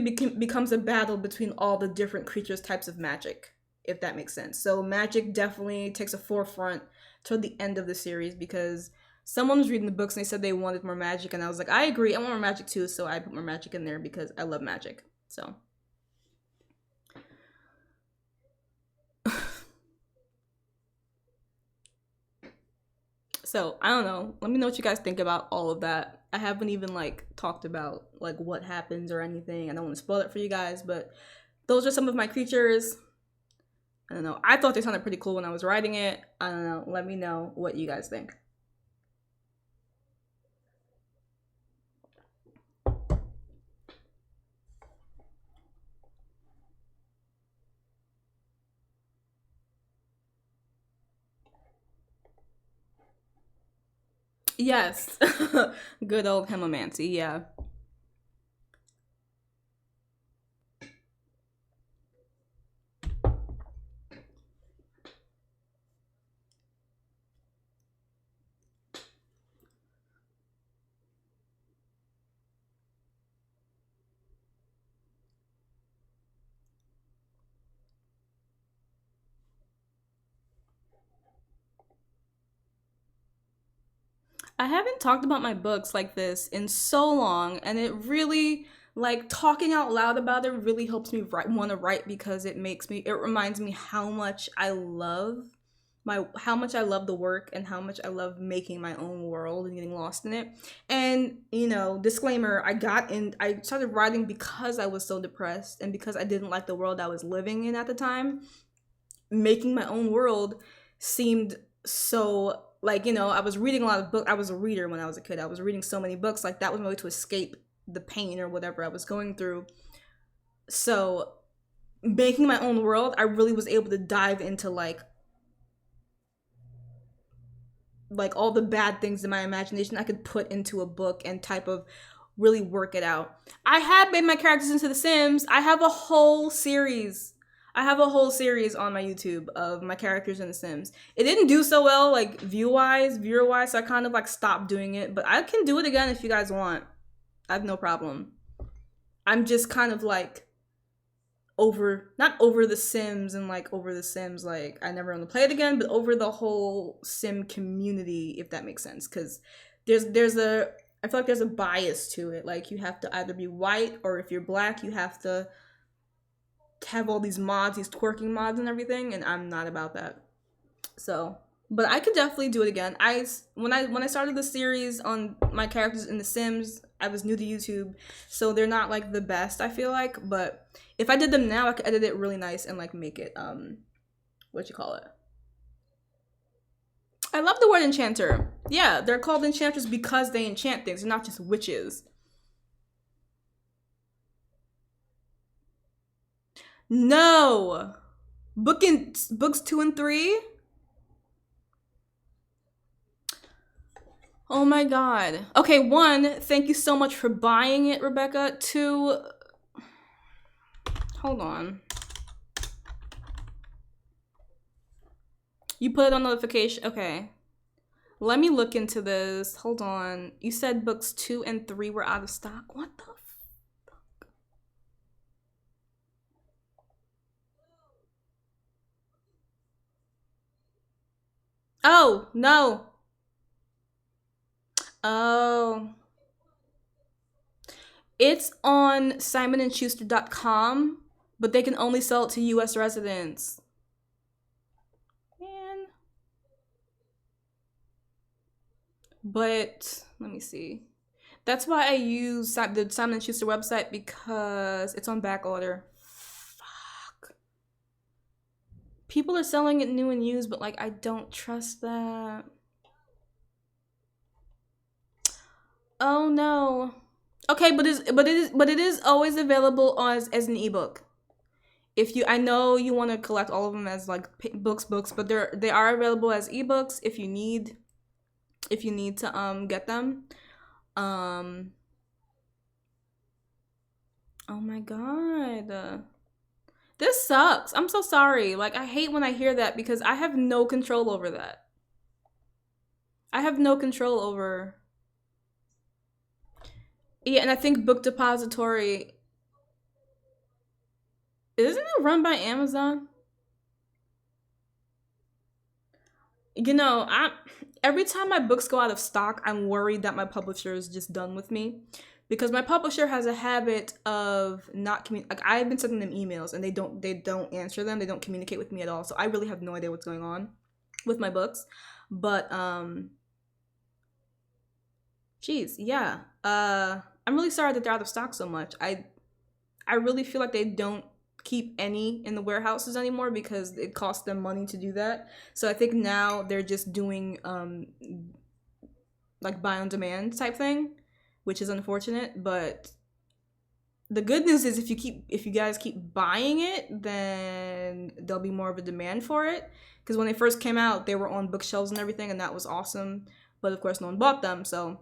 A: becomes a battle between all the different creatures' types of magic, if that makes sense. So magic definitely takes a forefront toward the end of the series because someone was reading the books and they said they wanted more magic, and I was like, I agree, I want more magic too, so I put more magic in there because I love magic. So I don't know. Let me know what you guys think about all of that. I haven't even like talked about like what happens or anything. I don't want to spoil it for you guys, but those are some of my creatures. I don't know. I thought they sounded pretty cool when I was writing it. I don't know. Let me know what you guys think. Yes. Good old hemomancy, yeah. I haven't talked about my books like this in so long, and it really, like, talking out loud about it really helps me want to write because it reminds me how much I love the work and how much I love making my own world and getting lost in it. And, disclaimer, I started writing because I was so depressed and because I didn't like the world I was living in at the time. Making my own world seemed so, like, I was reading a lot of books. I was a reader when I was a kid. I was reading so many books. Like, that was my way to escape the pain or whatever I was going through. So making my own world, I really was able to dive into like all the bad things in my imagination I could put into a book and type of really work it out. I have made my characters into The Sims. I have a whole series on my YouTube of my characters in The Sims. It didn't do so well, like viewer-wise, so I kind of like stopped doing it, but I can do it again if you guys want. I have no problem. I'm just kind of like not over The Sims and like over The Sims, like I never want to play it again, but over the whole Sim community, if that makes sense, because I feel like there's a bias to it. Like, you have to either be white, or if you're black, you have to have all these mods, these twerking mods and everything, and I'm not about that. So, but I could definitely do it again. When I started the series on my characters in The Sims, I was new to YouTube, so they're not like the best, I feel like, but if I did them now, I could edit it really nice and like make it I love the word enchanter. Yeah, they're called enchanters because they enchant things. They're not just witches. No. Books 2 and 3? Oh my god. Okay, 1, thank you so much for buying it, Rebecca. 2, hold on. You put it on notification. Okay. Let me look into this. Hold on. You said books 2 and 3 were out of stock. What the fuck? Oh, no. Oh. It's on SimonandSchuster.com, but they can only sell it to U.S. residents. Man. But let me see. That's why I use the Simon & Schuster website, because it's on back order. Fuck. People are selling it new and used, but like I don't trust that. Oh no. Okay, but it is always available as an ebook. If you, I know you want to collect all of them as like books, but they are available as ebooks if you need to get them. Oh my god. This sucks. I'm so sorry. Like, I hate when I hear that because I have no control over that. I have no control over. Yeah, and I think Book Depository, isn't it run by Amazon? You know, every time my books go out of stock, I'm worried that my publisher is just done with me, because my publisher has a habit of not like, I've been sending them emails and they don't answer them. They don't communicate with me at all. So I really have no idea what's going on with my books. But geez, yeah. I'm really sorry that they're out of stock so much. I really feel like they don't keep any in the warehouses anymore because it costs them money to do that. So I think now they're just doing like buy on demand type thing, which is unfortunate. But the good news is if you guys keep buying it, then there'll be more of a demand for it. Because when they first came out, they were on bookshelves and everything, and that was awesome. But of course, no one bought them, so.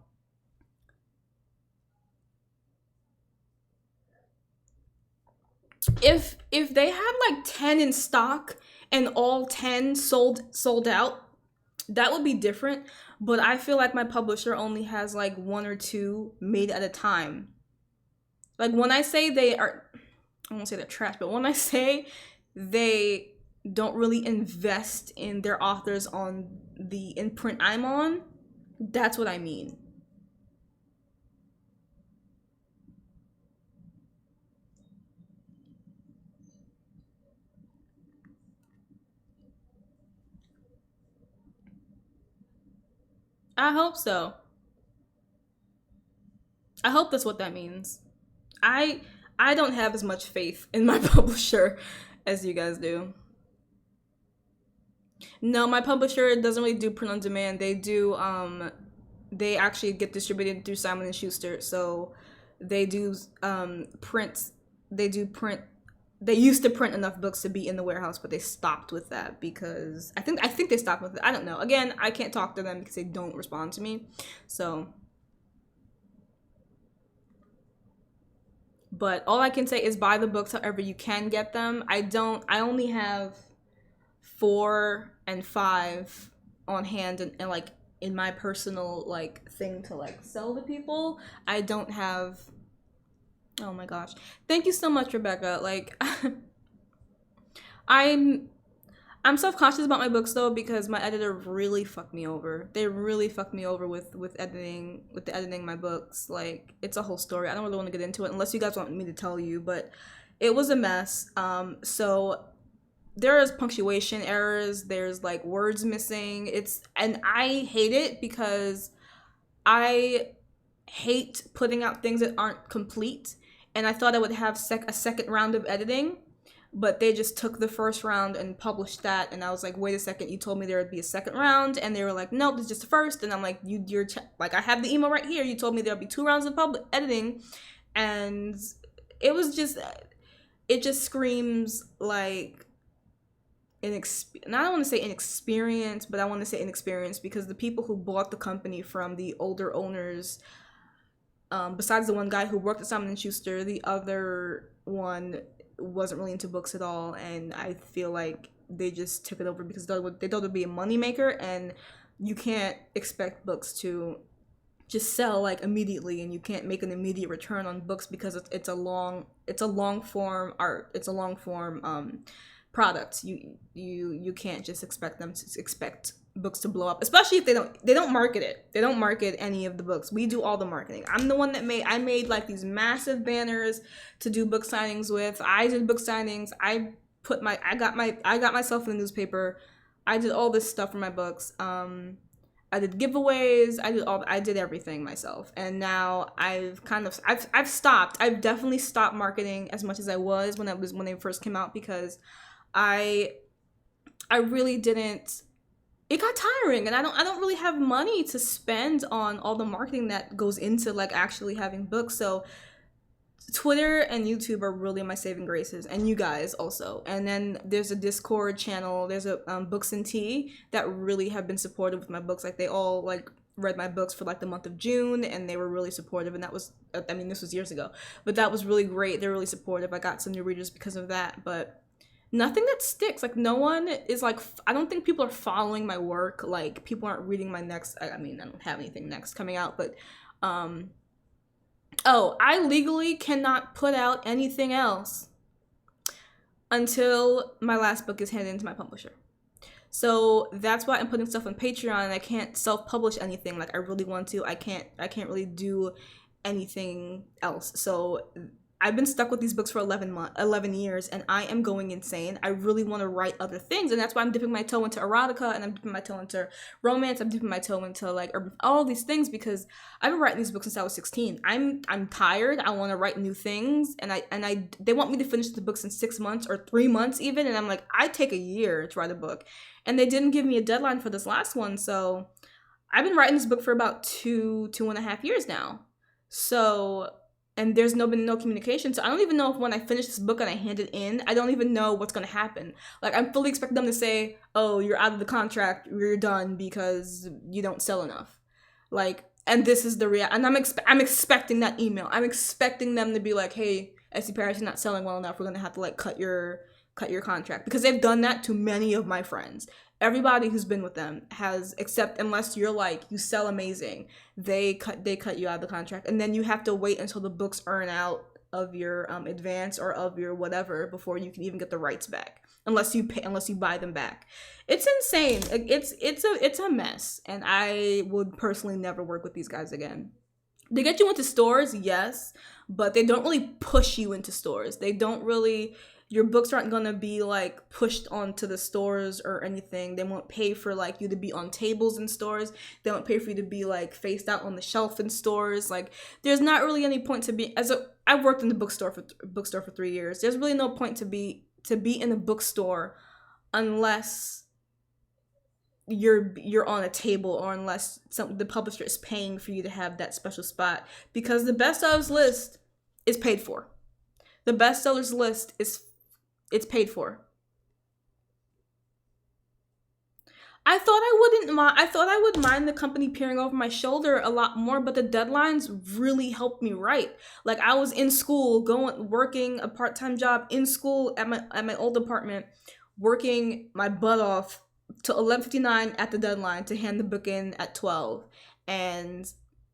A: If they had like 10 in stock and all 10 sold out, that would be different. But I feel like my publisher only has like 1 or 2 made at a time. Like, when I say they are, I won't say they're trash, but when I say they don't really invest in their authors on the imprint I'm on, that's what I mean. I hope so. I hope that's what that means. I don't have as much faith in my publisher as you guys do. No, my publisher doesn't really do print on demand. They do they actually get distributed through Simon and Schuster. So they do print. They used to print enough books to be in the warehouse, but they stopped with that because I think they stopped with it. I don't know. Again, I can't talk to them because they don't respond to me. So, but all I can say is buy the books however you can get them. I only have 4 and 5 on hand and like in my personal like thing to like sell to people. I don't have. Oh my gosh. Thank you so much, Rebecca. Like, I'm self-conscious about my books though, because my editor really fucked me over. They really fucked me over with editing my books. Like, it's a whole story. I don't really want to get into it unless you guys want me to tell you, but it was a mess. So there is punctuation errors, there's like words missing. And I hate it because I hate putting out things that aren't complete. And I thought I would have a second round of editing, but they just took the first round and published that. And I was like, wait a second, you told me there would be a second round. And they were like, nope, it's just the first. And I'm like, you're like, I have the email right here. You told me there'll be 2 rounds of editing. And it was just, it just screams like and I don't want to say inexperience, but I want to say inexperience because the people who bought the company from the older owners, besides the one guy who worked at Simon & Schuster, the other one wasn't really into books at all, and I feel like they just took it over because they thought it would be a moneymaker, and you can't expect books to just sell like immediately, and you can't make an immediate return on books because it's a long form art, it's a long form product. You can't just expect books to blow up, especially if they don't market it. They don't market any of the books. We do all the marketing. I'm the one that made like these massive banners to do book signings with. I did book signings. I got myself in the newspaper. I did all this stuff for my books. I did giveaways. I did everything myself. And now I've stopped. I've definitely stopped marketing as much as I was when they first came out, because I really didn't. It got tiring, and I don't really have money to spend on all the marketing that goes into like actually having books. So Twitter and YouTube are really my saving graces, and you guys also. And then there's a Discord channel. There's a Books and Tea that really have been supportive with my books. Like they all like read my books for like the month of June, and they were really supportive. And that was, I mean, this was years ago, but that was really great. They're really supportive. I got some new readers because of that, but nothing that sticks. Like no one is like, I don't think people are following my work. Like people aren't reading my next, I mean, I don't have anything next coming out, but I legally cannot put out anything else until my last book is handed into my publisher. So that's why I'm putting stuff on Patreon, and I can't self-publish anything like I really want to. I can't really do anything else. So I've been stuck with these books for 11 years, and I am going insane. I really want to write other things, and that's why I'm dipping my toe into erotica, and I'm dipping my toe into romance. I'm dipping my toe into like all these things, because I've been writing these books since I was 16. I'm tired. I want to write new things, and they want me to finish the books in 6 months or 3 months even, and I'm like, I take a year to write a book, and they didn't give me a deadline for this last one. So I've been writing this book for about 2.5 years now. So. And there's been no communication. So I don't even know if when I finish this book and I hand it in, I don't even know what's going to happen. Like I'm fully expecting them to say, oh, you're out of the contract, you're done because you don't sell enough. Like, and this is the and I'm expecting that email. I'm expecting them to be like, hey, SC Parris, you're not selling well enough. We're going to have to like cut your contract, because they've done that to many of my friends. Everybody who's been with them has, except unless you're like, you sell amazing, they cut you out of the contract, and then you have to wait until the books earn out of your advance or of your whatever before you can even get the rights back, unless you buy them back. It's insane. It's a mess, and I would personally never work with these guys again. They get you into stores, yes, but they don't really push you into stores. They don't really. Your books aren't going to be like pushed onto the stores or anything. They won't pay for like you to be on tables in stores. They won't pay for you to be like faced out on the shelf in stores. Like there's not really any point to be I've worked in the bookstore for 3 years. There's really no point to be in a bookstore unless you're on a table, or unless the publisher is paying for you to have that special spot, because the bestsellers list is paid for. The bestsellers list it's paid for. I thought I would mind the company peering over my shoulder a lot more, but the deadlines really helped me write. Like I was in school, working a part-time job in school at my old apartment, working my butt off to 11:59 at the deadline to hand the book in at 12, and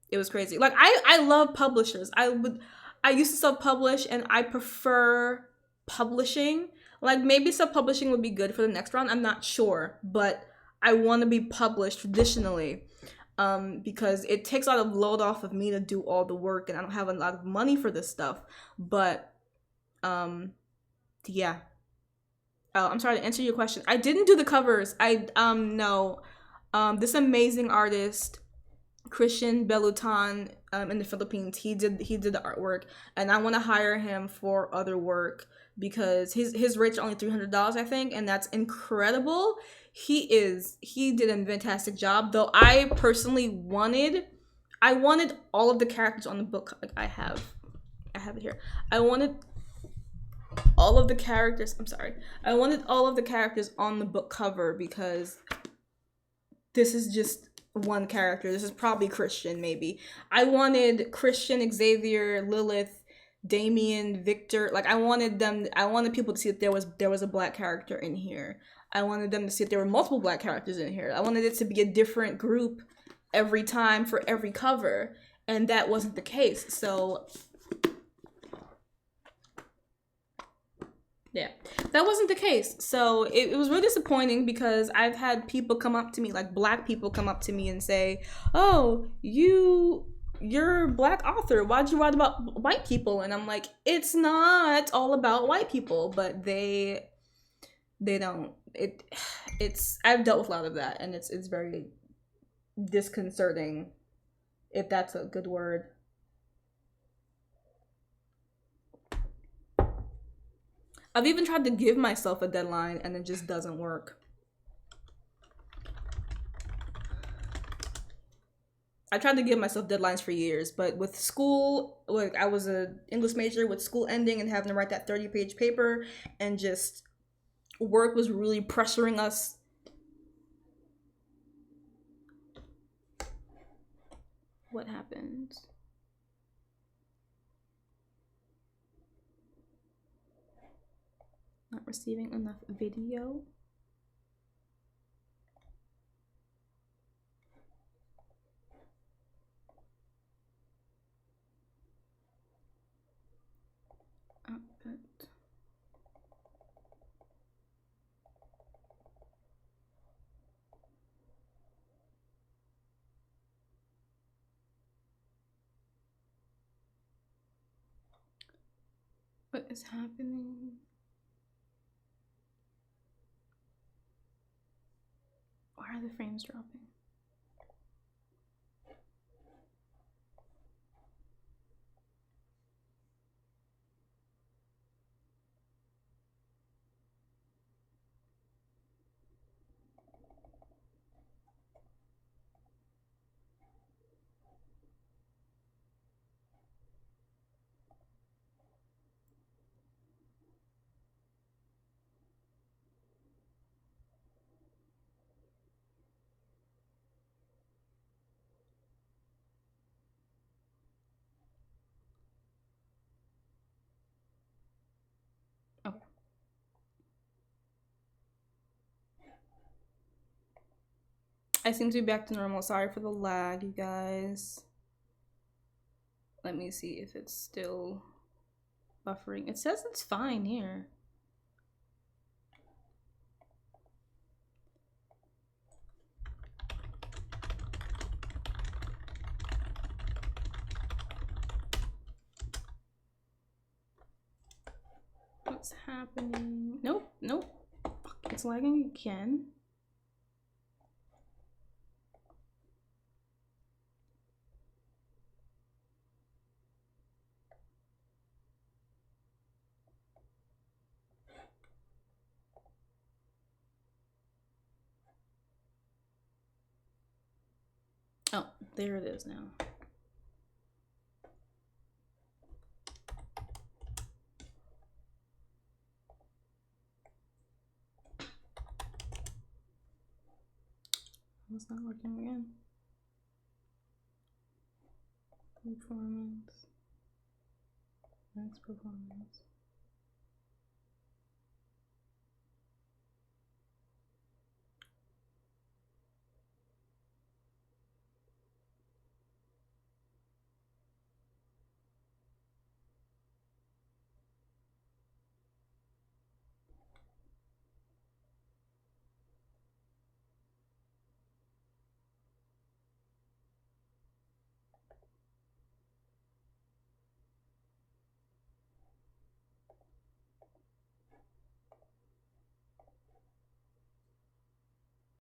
A: it was crazy. Like I love publishers. I used to self-publish, and I prefer publishing. Like maybe self-publishing would be good for the next round. I'm not sure, but I want to be published traditionally, because it takes a lot of load off of me to do all the work, and I don't have a lot of money for this stuff. But yeah. Oh, I'm sorry to answer your question. I didn't do the covers. No. This amazing artist, Christian Belutan, in the Philippines, he did the artwork, and I want to hire him for other work, because his rates are only $300, I think, and that's incredible. He did a fantastic job, though I personally wanted all of the characters on the book. Like I have it here. I wanted all of the characters on the book cover, because this is just one character. This is probably Christian, maybe. I wanted Christian, Xavier, Lilith, Damien, Victor. Like I wanted people to see that there was a black character in here. I wanted them to see that there were multiple black characters in here. I wanted it to be a different group every time for every cover, and that wasn't the case. So Yeah, that wasn't the case. So it was really disappointing because I've had people come up to me, like Black people come up to me and say, oh, you're a Black author. Why'd you write about white people? And I'm like, it's not all about white people, but they don't. It's I've dealt with a lot of that, and it's very disconcerting, if that's a good word. I've even tried to give myself a deadline and it just doesn't work. I tried to give myself deadlines for years, but with school, like I was an English major, with school ending and having to write that 30-page paper, and just work was really pressuring us. What happened? Not receiving enough video. Oh, good. What is happening? Why are the frames dropping? Okay. I seem to be back to normal. Sorry for the lag, you guys. Let me see if it's still buffering. It says it's fine here. What's happening? Nope, nope. It's lagging again. Oh, there it is now. It's not working again. Performance. Next performance.